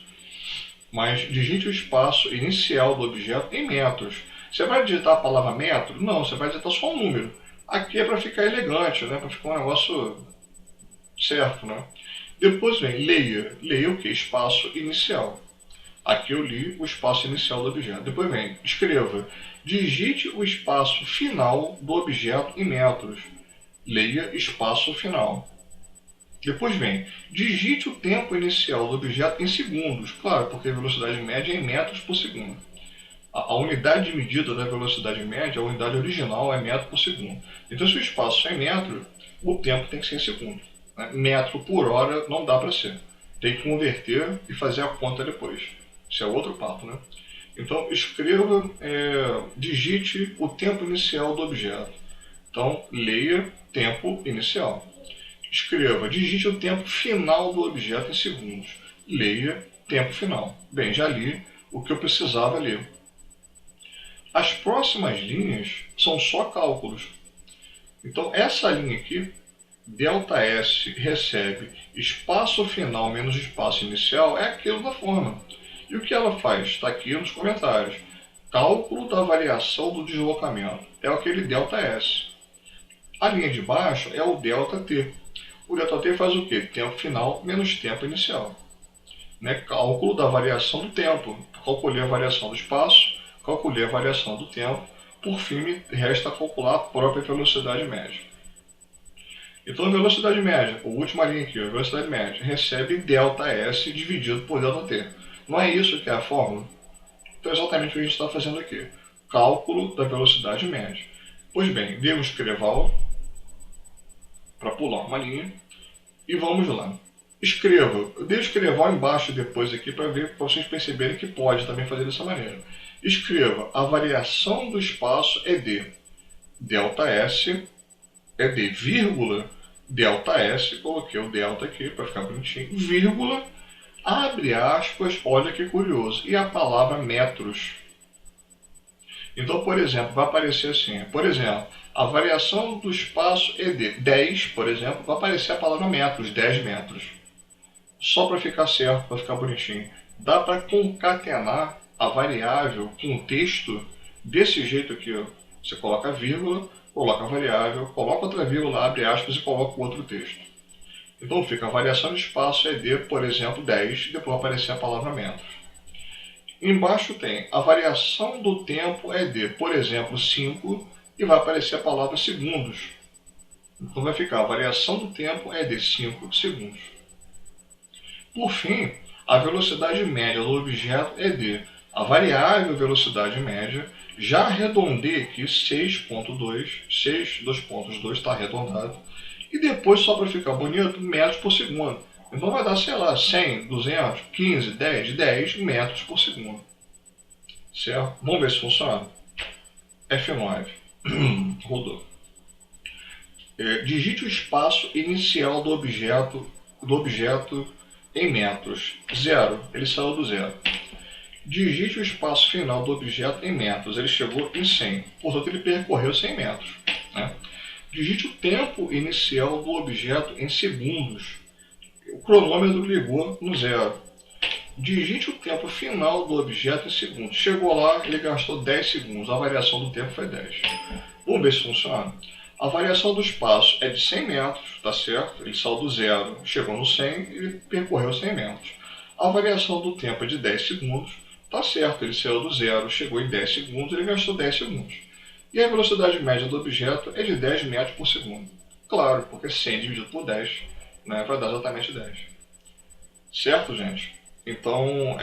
Mas digite o espaço inicial do objeto em metros. Você vai digitar a palavra metro? Não, você vai digitar só um número. Aqui é para ficar elegante, né? Para ficar um negócio certo, né? Depois vem leia. Leia o que? Espaço inicial. Aqui eu li o espaço inicial do objeto. Depois vem, escreva. Digite o espaço final do objeto em metros. Leia espaço final. Depois vem, digite o tempo inicial do objeto em segundos. Claro, porque a velocidade média é em metros por segundo. A unidade de medida da velocidade média, a unidade original é metro por segundo. Então, se o espaço é metro, o tempo tem que ser em segundo. Né? Metro por hora não dá para ser. Tem que converter e fazer a conta depois. Isso é outro papo, né? Então, escreva, digite o tempo inicial do objeto. Então, leia tempo inicial. Escreva, digite o tempo final do objeto em segundos. Leia tempo final. Bem, já li o que eu precisava ler. As próximas linhas são só cálculos. Então, essa linha aqui, ΔS recebe espaço final menos espaço inicial, é aquilo da forma. E o que ela faz? Está aqui nos comentários. Cálculo da variação do deslocamento. É aquele ΔS. A linha de baixo é o ΔT. O ΔT faz o quê? Tempo final menos tempo inicial. Né? Cálculo da variação do tempo. Calculei a variação do espaço, calculei a variação do tempo. Por fim, me resta calcular a própria velocidade média. Então, a velocidade média, a última linha aqui, a velocidade média, recebe ΔS dividido por ΔT. Não é isso que é a fórmula? Então, é exatamente o que a gente está fazendo aqui. Cálculo da velocidade média. Pois bem, devo escrever para pular uma linha e vamos lá. Escreva. Eu devo escrever embaixo depois aqui para vocês perceberem que pode também fazer dessa maneira. Escreva a variação do espaço é de ΔS, é de vírgula ΔS, coloquei o delta aqui para ficar bonitinho, vírgula, abre aspas, olha que curioso, e a palavra metros. Então, por exemplo, vai aparecer assim, por exemplo, a variação do espaço é de 10, por exemplo, vai aparecer a palavra metros, 10 metros. Só para ficar certo, para ficar bonitinho. Dá para concatenar a variável com o texto desse jeito aqui, ó. Você coloca a vírgula, coloca a variável, coloca outra vírgula, abre aspas e coloca o outro texto. Então fica a variação de espaço é de, por exemplo, 10, e depois vai aparecer a palavra metros. Embaixo tem a variação do tempo é de, por exemplo, 5, e vai aparecer a palavra segundos. Então vai ficar a variação do tempo é de 5 segundos. Por fim, a velocidade média do objeto é de, a variável velocidade média, já arredondei aqui 6.2, 6.2.2 está arredondado, e depois, só para ficar bonito, metros por segundo. Então vai dar, sei lá, 100, 200, 15, 10 metros por segundo. Certo? Vamos ver se funciona. F9. Rodou. Digite o espaço inicial do objeto em metros. 0. Ele saiu do 0. Digite o espaço final do objeto em metros. Ele chegou em 100. Portanto, ele percorreu 100 metros. Né? Digite o tempo inicial do objeto em segundos. O cronômetro ligou no 0. Digite o tempo final do objeto em segundos. Chegou lá, ele gastou 10 segundos. A variação do tempo foi 10. Vamos ver se funciona. A variação do espaço é de 100 metros, tá certo? Ele saiu do 0, chegou no 100 e percorreu 100 metros. A variação do tempo é de 10 segundos, tá certo? Ele saiu do 0, chegou em 10 segundos, ele gastou 10 segundos. E a velocidade média do objeto é de 10 metros por segundo. Claro, porque 100 dividido por 10, né, vai dar exatamente 10. Certo, gente? Então,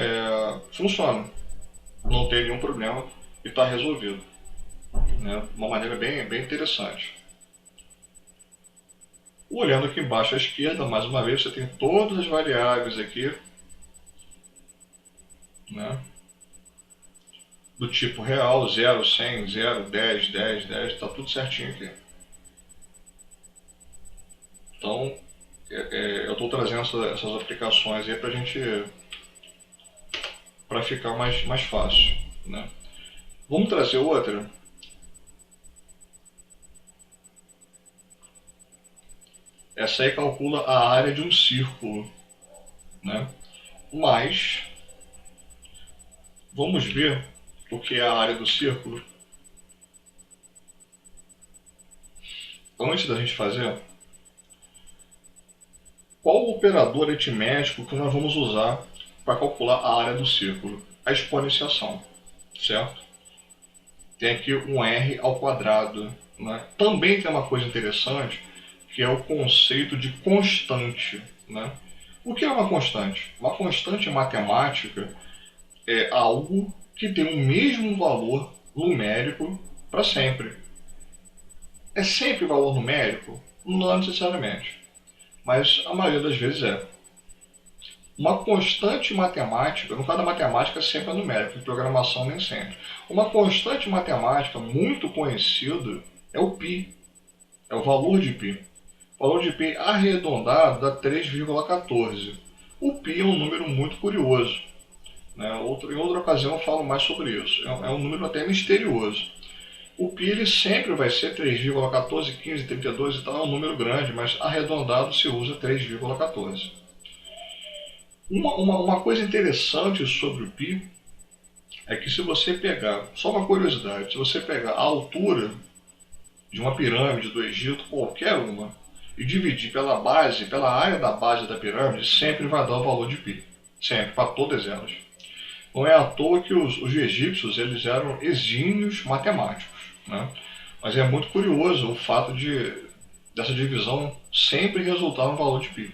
funciona. Não tem nenhum problema e está resolvido. Né? De uma maneira bem interessante. Olhando aqui embaixo à esquerda, mais uma vez, você tem todas as variáveis aqui, né? Do tipo real, 0, 100, 0, 10, 10, 10, está tudo certinho aqui. Então, eu estou trazendo essas aplicações aí para ficar mais fácil, né? Vamos trazer outra. Essa aí calcula a área de um círculo, né? Mas vamos ver o que é a área do círculo. Antes da gente fazer, qual o operador aritmético que nós vamos usar para calcular a área do círculo? A exponenciação, certo? Tem aqui um r ao quadrado, né? Também tem uma coisa interessante, que é o conceito de constante, né? O que é uma constante? Uma constante matemática é algo que tem o mesmo valor numérico para sempre. É sempre valor numérico? Não necessariamente, mas a maioria das vezes é. Uma constante matemática, no caso da matemática sempre é numérica, em programação nem sempre. Uma constante matemática muito conhecida é o π, é o valor de π. O valor de π arredondado dá 3,14. O π é um número muito curioso. Né? Em outra ocasião eu falo mais sobre isso. É um número até misterioso. O π ele sempre vai ser 3,14, 15, 32 e tal, é um número grande, mas arredondado se usa 3,14. Uma coisa interessante sobre o π é que se você pegar, só uma curiosidade, se você pegar a altura de uma pirâmide do Egito, qualquer uma, e dividir pela base, pela área da base da pirâmide, sempre vai dar o valor de π. Sempre, para todas elas. Não é à toa que os egípcios eles eram exímios matemáticos. Né? Mas é muito curioso o fato dessa divisão sempre resultar no valor de π.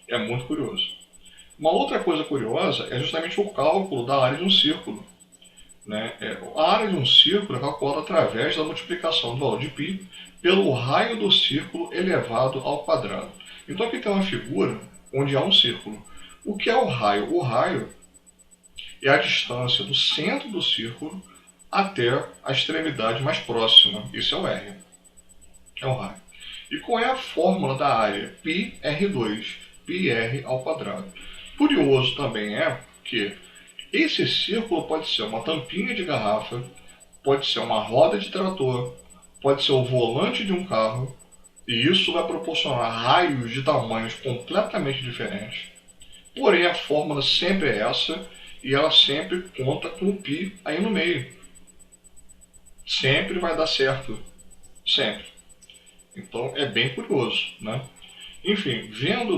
É muito curioso. Uma outra coisa curiosa é justamente o cálculo da área de um círculo. Né? A área de um círculo é calculada através da multiplicação do valor de π pelo raio do círculo elevado ao quadrado. Então aqui tem uma figura onde há um círculo. O que é o raio? O raio é a distância do centro do círculo até a extremidade mais próxima. Isso é o R. É o raio. E qual é a fórmula da área? πr2, πr ao quadrado. Curioso também é que esse círculo pode ser uma tampinha de garrafa, pode ser uma roda de trator, pode ser o volante de um carro, e isso vai proporcionar raios de tamanhos completamente diferentes. Porém, a fórmula sempre é essa, e ela sempre conta com o π aí no meio. Sempre vai dar certo. Sempre. Então, é bem curioso, né? Enfim,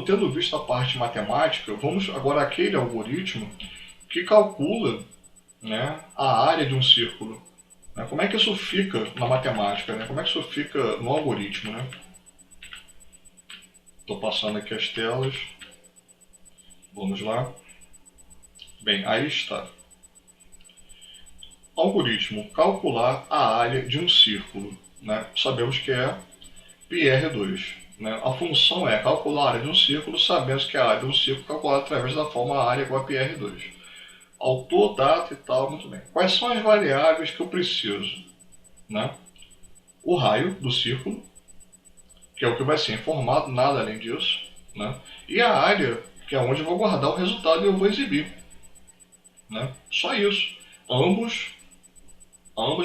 tendo visto a parte matemática, vamos agora àquele algoritmo que calcula, né, a área de um círculo. Né? Como é que isso fica na matemática? Né? Como é que isso fica no algoritmo? Né? Estou passando aqui as telas. Vamos lá. Bem, aí está. Algoritmo, calcular a área de um círculo. Né? Sabemos que é πr2. Né? A função é calcular a área de um círculo, sabendo que a área de um círculo é calculada através da forma área igual a πr2. Autor, data e tal, muito bem. Quais são as variáveis que eu preciso? Né? O raio do círculo, que é o que vai ser informado, nada além disso. Né? E a área, que é onde eu vou guardar o resultado e eu vou exibir. Né? Só isso. Ambas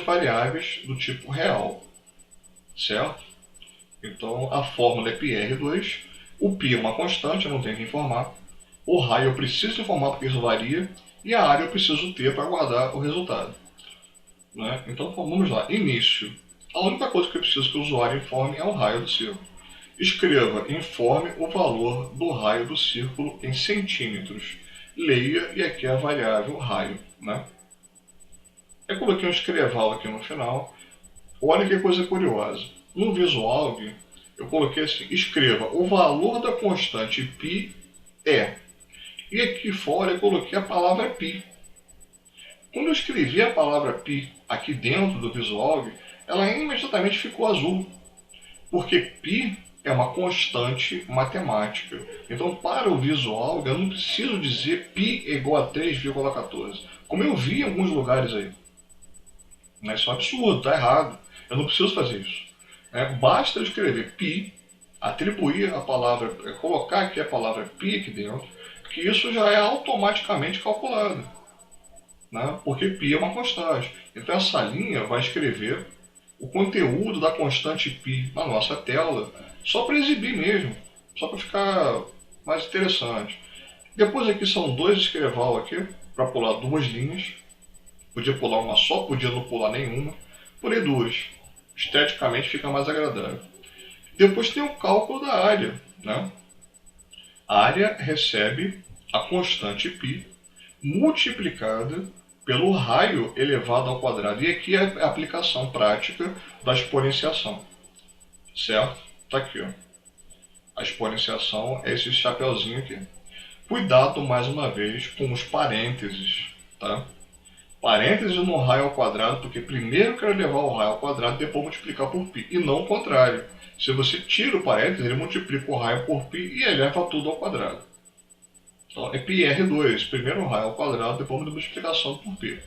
variáveis do tipo real. Certo? Então a fórmula é πr2. O π é uma constante, eu não tenho que informar. O raio eu preciso informar porque isso varia. E a área eu preciso ter para guardar o resultado. Né? Então vamos lá. Início. A única coisa que eu preciso que o usuário informe é o raio do círculo. Escreva, informe o valor do raio do círculo em centímetros. Leia, e aqui é a variável raio. Né? Eu coloquei um escreval aqui no final. Olha que coisa curiosa. No Visualg, eu coloquei assim, escreva o valor da constante π é. E aqui fora eu coloquei a palavra π. Quando eu escrevi a palavra π aqui dentro do Visualg, ela imediatamente ficou azul. Porque π é uma constante matemática. Então, para o Visualg, eu não preciso dizer π é igual a 3,14. Como eu vi em alguns lugares aí. Mas isso é um absurdo, está errado. Eu não preciso fazer isso. Basta eu escrever π, atribuir a palavra, colocar aqui a palavra π aqui dentro, que isso já é automaticamente calculado. Né? Porque π é uma constante. Então essa linha vai escrever o conteúdo da constante π na nossa tela, só para exibir mesmo, só para ficar mais interessante. Depois aqui são dois escreval aqui, para pular duas linhas. Podia pular uma só, podia não pular nenhuma. Pulei duas. Esteticamente fica mais agradável. Depois tem o cálculo da área. Né? A área recebe a constante π multiplicada pelo raio elevado ao quadrado. E aqui é a aplicação prática da exponenciação. Certo? Está aqui. Ó. A exponenciação é esse chapeuzinho aqui. Cuidado, mais uma vez, com os parênteses. Tá? Parênteses no raio ao quadrado, porque primeiro eu quero levar o raio ao quadrado e depois multiplicar por π, e não o contrário. Se você tira o parênteses, ele multiplica o raio por π e eleva tudo ao quadrado. Então é πr2, primeiro o raio ao quadrado, depois a multiplicação por π.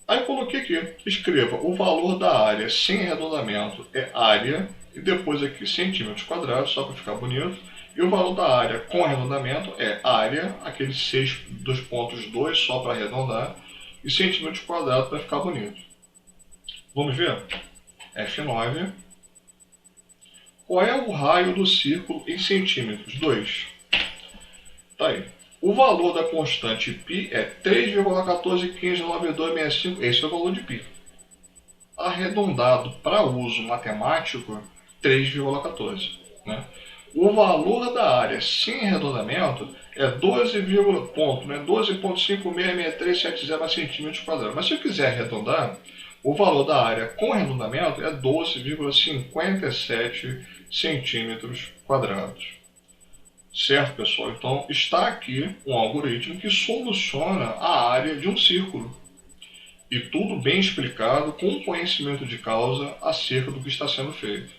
Aí eu coloquei aqui, escreva o valor da área sem arredondamento é área, e depois aqui centímetros quadrados, só para ficar bonito, e o valor da área com arredondamento é área, aqueles 6,2 só para arredondar, e centímetros quadrados para ficar bonito. Vamos ver? F9. Qual é o raio do círculo em centímetros? 2. Tá aí. O valor da constante π é 3,14159265. Esse é o valor de π. Arredondado para uso matemático, 3,14. Né? O valor da área sem arredondamento é 12,566370 centímetros quadrados. Mas se eu quiser arredondar, o valor da área com arredondamento é 12,57 centímetros quadrados. Certo, pessoal? Então, está aqui um algoritmo que soluciona a área de um círculo. E tudo bem explicado, com conhecimento de causa acerca do que está sendo feito.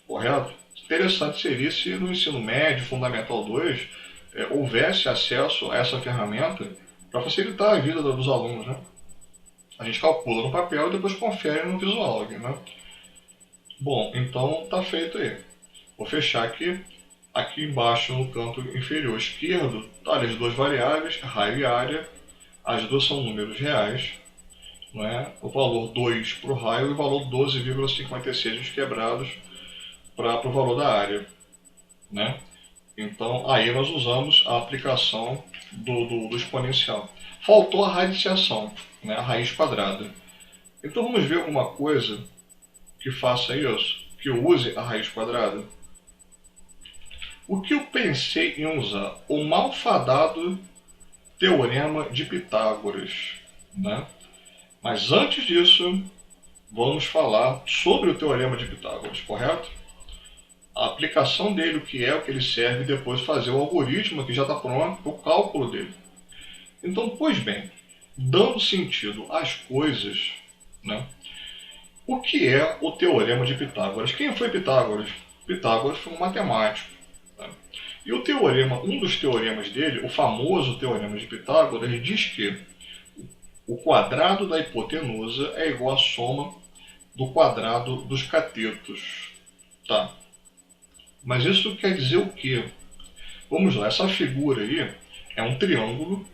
Correto? Interessante seria se no ensino médio, Fundamental 2, houvesse acesso a essa ferramenta para facilitar a vida dos alunos. Né? A gente calcula no papel e depois confere no visual. Né? Bom, então está feito aí. Vou fechar aqui. Aqui embaixo, no canto inferior esquerdo, tá as duas variáveis, raio e área. As duas são números reais. Não é? O valor 2 para o raio e o valor 12,56 quebrados para o valor da área. Né? Então, aí nós usamos a aplicação do exponencial. Faltou a radiciação, né? A raiz quadrada. Então, vamos ver alguma coisa que faça isso, que use a raiz quadrada. O que eu pensei em usar? O malfadado Teorema de Pitágoras. Né? Mas antes disso, vamos falar sobre o Teorema de Pitágoras, correto? A aplicação dele, o que ele serve, e depois fazer o algoritmo que já está pronto, o cálculo dele. Então, pois bem, dando sentido às coisas, né? O que é o Teorema de Pitágoras? Quem foi Pitágoras? Pitágoras foi um matemático. Né? E o teorema, um dos teoremas dele, o famoso Teorema de Pitágoras, diz que o quadrado da hipotenusa é igual à soma do quadrado dos catetos. Tá. Mas isso quer dizer o quê? Vamos lá, essa figura aí é um triângulo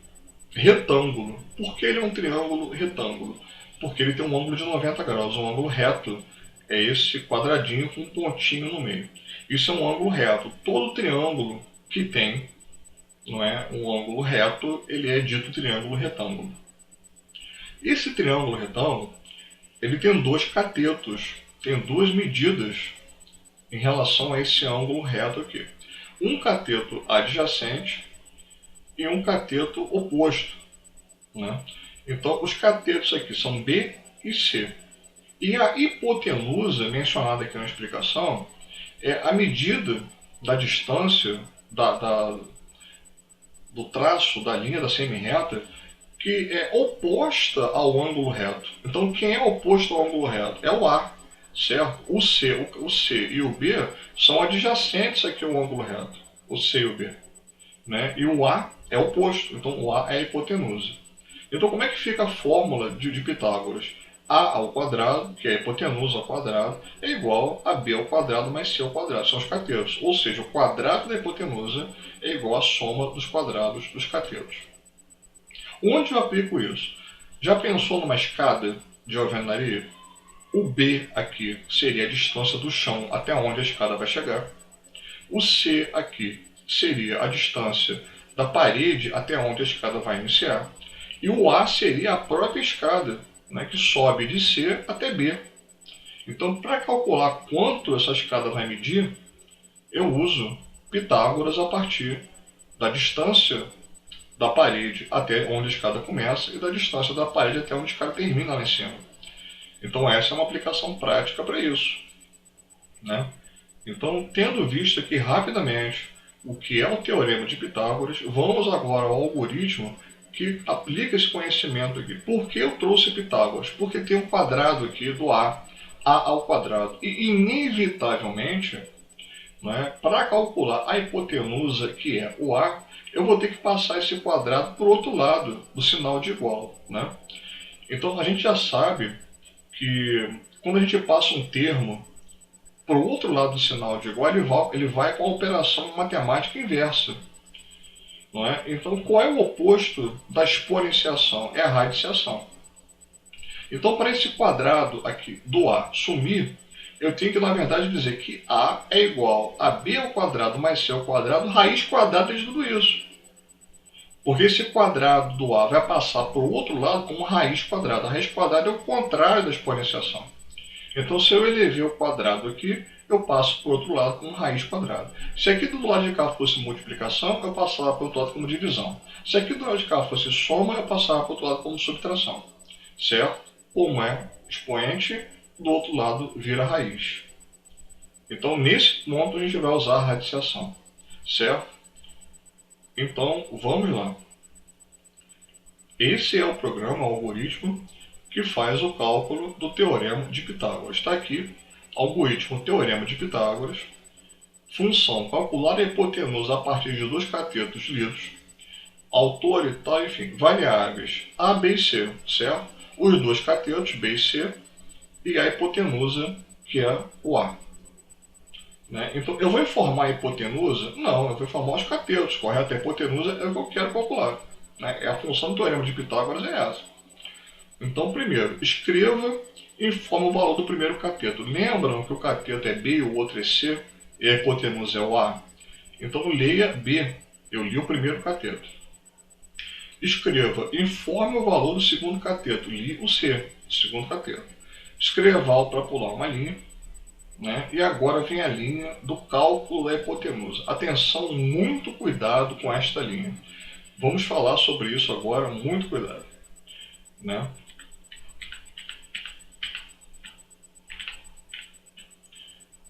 retângulo. Por que ele é um triângulo retângulo? Porque ele tem um ângulo de 90 graus. Um ângulo reto é esse quadradinho com um pontinho no meio. Isso é um ângulo reto. Todo triângulo que tem, não é, um ângulo reto, ele é dito triângulo retângulo. Esse triângulo retângulo, ele tem dois catetos, tem duas medidas em relação a esse ângulo reto aqui. Um cateto adjacente e um cateto oposto. Né? Então, os catetos aqui são B e C. E a hipotenusa, mencionada aqui na explicação, é a medida da distância do traço da linha da semirreta que é oposta ao ângulo reto. Então, quem é oposto ao ângulo reto? É o A, certo? O C e o B são adjacentes aqui ao ângulo reto, o C e o B. Né? E o A é oposto, então o A é a hipotenusa. Então, como é que fica a fórmula de Pitágoras? A ao quadrado, que é a hipotenusa ao quadrado, é igual a B ao quadrado mais C ao quadrado. São os catetos. Ou seja, o quadrado da hipotenusa é igual à soma dos quadrados dos catetos. Onde eu aplico isso? Já pensou numa escada de alvenaria? O B aqui seria a distância do chão até onde a escada vai chegar. O C aqui seria a distância da parede até onde a escada vai iniciar. E o A seria a própria escada, né, que sobe de C até B. Então, para calcular quanto essa escada vai medir, eu uso Pitágoras a partir da distância da parede até onde a escada começa e da distância da parede até onde a escada termina lá em cima. Então, essa é uma aplicação prática para isso. Né? Então, tendo visto aqui rapidamente o que é o Teorema de Pitágoras, vamos agora ao algoritmo que aplica esse conhecimento aqui. Por que eu trouxe Pitágoras? Porque tem um quadrado aqui do A ao quadrado. E inevitavelmente, né, para calcular a hipotenusa, que é o A, eu vou ter que passar esse quadrado para o outro lado do sinal de igual. Né? Então a gente já sabe que quando a gente passa um termo para o outro lado do sinal de igual, ele vai com a operação matemática inversa. Não é? Então, qual é o oposto da exponenciação? É a radiciação. Então, para esse quadrado aqui do A sumir, eu tenho que, na verdade, dizer que A é igual a B ao quadrado mais C ao quadrado, raiz quadrada de tudo isso. Porque esse quadrado do A vai passar para o outro lado como raiz quadrada. A raiz quadrada é o contrário da exponenciação. Então, se eu elever o quadrado aqui, eu passo para o outro lado como raiz quadrada. Se aqui do lado de cá fosse multiplicação, eu passava para o outro lado como divisão. Se aqui do lado de cá fosse soma, eu passava para o outro lado como subtração. Certo? Como é expoente, do outro lado vira raiz. Então, nesse ponto, a gente vai usar a radiciação. Certo? Então, vamos lá. Esse é o programa, o algoritmo, que faz o cálculo do teorema de Pitágoras. Está aqui, algoritmo teorema de Pitágoras, função calcular a hipotenusa a partir de dois catetos lidos, autor e tal, enfim, variáveis A, B e C, certo? Os dois catetos, B e C, e a hipotenusa, que é o A. Né? Então, eu vou informar a hipotenusa? Não, eu vou informar os catetos, correto? A hipotenusa é o que eu quero calcular. Né? A função do teorema de Pitágoras é essa. Então, primeiro, escreva e informe o valor do primeiro cateto. Lembram que o cateto é B e o outro é C, e a hipotenusa é o A? Então, leia B. Eu li o primeiro cateto. Escreva, informe o valor do segundo cateto. Li o C, do segundo cateto. Escreva alto para pular uma linha. Né? E agora vem a linha do cálculo da hipotenusa. Atenção, muito cuidado com esta linha. Vamos falar sobre isso agora, muito cuidado. Né?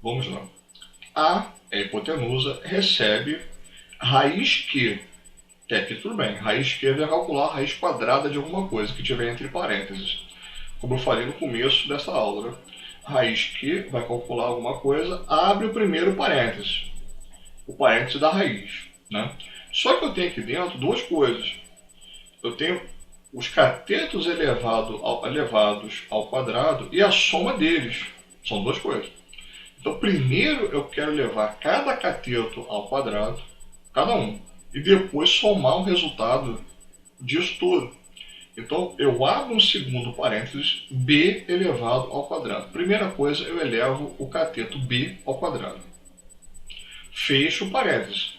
Vamos lá. A é a hipotenusa, recebe raiz Q. É aqui tudo bem, raiz Q vai calcular a raiz quadrada de alguma coisa que tiver entre parênteses. Como eu falei no começo dessa aula, né? Raiz Q vai calcular alguma coisa, abre o primeiro parênteses. O parênteses da raiz. Né? Só que eu tenho aqui dentro duas coisas. Eu tenho os catetos elevados ao quadrado e a soma deles. São duas coisas. Então, primeiro eu quero levar cada cateto ao quadrado, cada um, e depois somar o resultado disso tudo. Então, eu abro um segundo parênteses, B elevado ao quadrado. Primeira coisa, eu elevo o cateto B ao quadrado. Fecho o parênteses.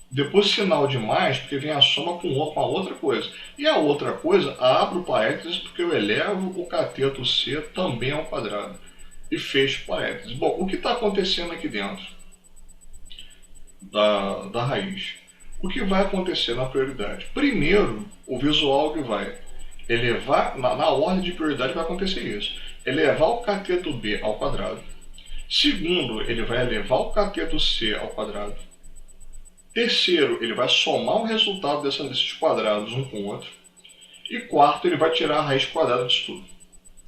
Depois sinal de mais, porque vem a soma com a outra coisa. E a outra coisa, abro o parênteses, porque eu elevo o cateto C também ao quadrado. E fecho parênteses. Bom, o que está acontecendo aqui dentro da raiz? O que vai acontecer na prioridade? Primeiro, o visual que vai elevar, na ordem de prioridade vai acontecer isso. Elevar o cateto B ao quadrado. Segundo, ele vai elevar o cateto C ao quadrado. Terceiro, ele vai somar o resultado desses quadrados um com o outro. E quarto, ele vai tirar a raiz quadrada disso tudo.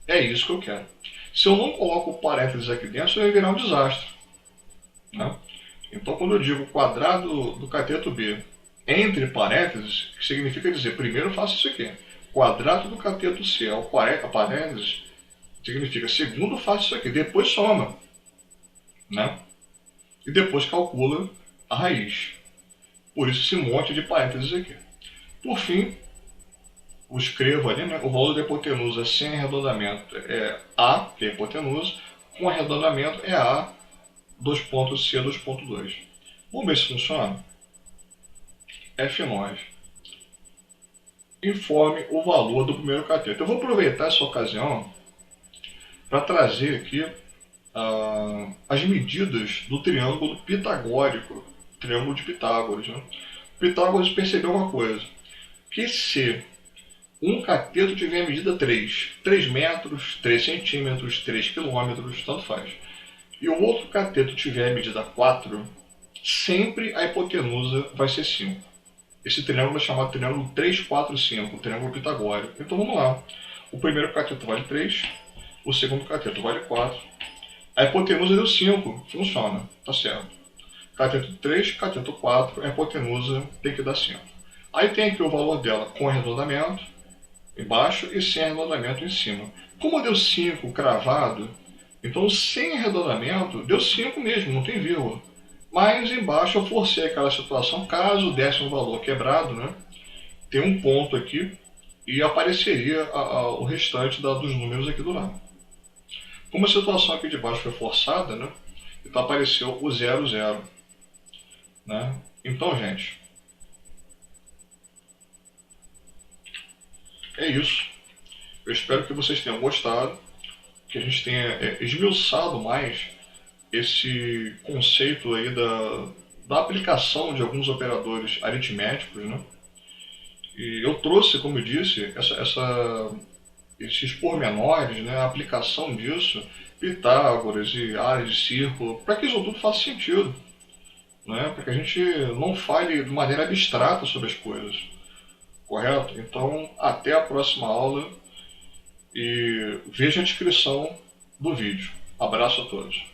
É isso que eu quero. Se eu não coloco parênteses aqui dentro, isso vai virar um desastre. Né? Então, quando eu digo quadrado do cateto B entre parênteses, que significa dizer, primeiro eu faço isso aqui. Quadrado do cateto C ao parênteses, significa, segundo eu faço isso aqui, depois soma. Né? E depois calcula a raiz. Por isso esse monte de parênteses aqui. Por fim, eu escrevo ali, né, o valor da hipotenusa sem arredondamento é A, que é a hipotenusa, com arredondamento é A, 2.C, 2.2. Vamos ver se funciona? F9. Informe o valor do primeiro cateto. Eu vou aproveitar essa ocasião para trazer aqui as medidas do triângulo pitagórico, triângulo de Pitágoras. Né? Pitágoras percebeu uma coisa, que se um cateto tiver a medida 3 metros, 3 centímetros, 3 quilômetros, tanto faz, e o outro cateto tiver a medida 4, sempre a hipotenusa vai ser 5. Esse triângulo é chamado triângulo 3, 4, 5, o triângulo pitagórico. Então vamos lá. O primeiro cateto vale 3, o segundo cateto vale 4. A hipotenusa deu 5, funciona, tá certo. Cateto 3, cateto 4, a hipotenusa tem que dar 5. Aí tem aqui o valor dela com arredondamento embaixo e sem arredondamento em cima. Como deu 5 cravado, então sem arredondamento deu 5 mesmo, não tem vírgula. Mas embaixo eu forcei aquela situação, caso desse um valor quebrado, né? Tem um ponto aqui e apareceria o restante dos números aqui do lado. Como a situação aqui de baixo foi forçada, né? Então apareceu o 0, 0. Né? Então, gente, é isso. Eu espero que vocês tenham gostado, que a gente tenha esmiuçado mais esse conceito aí da aplicação de alguns operadores aritméticos, né? E eu trouxe, como eu disse, esses pormenores, né, a aplicação disso, Pitágoras e área de círculo, para que isso tudo faça sentido, né? Para que a gente não fale de maneira abstrata sobre as coisas, correto? Então, até a próxima aula e veja a descrição do vídeo. Abraço a todos.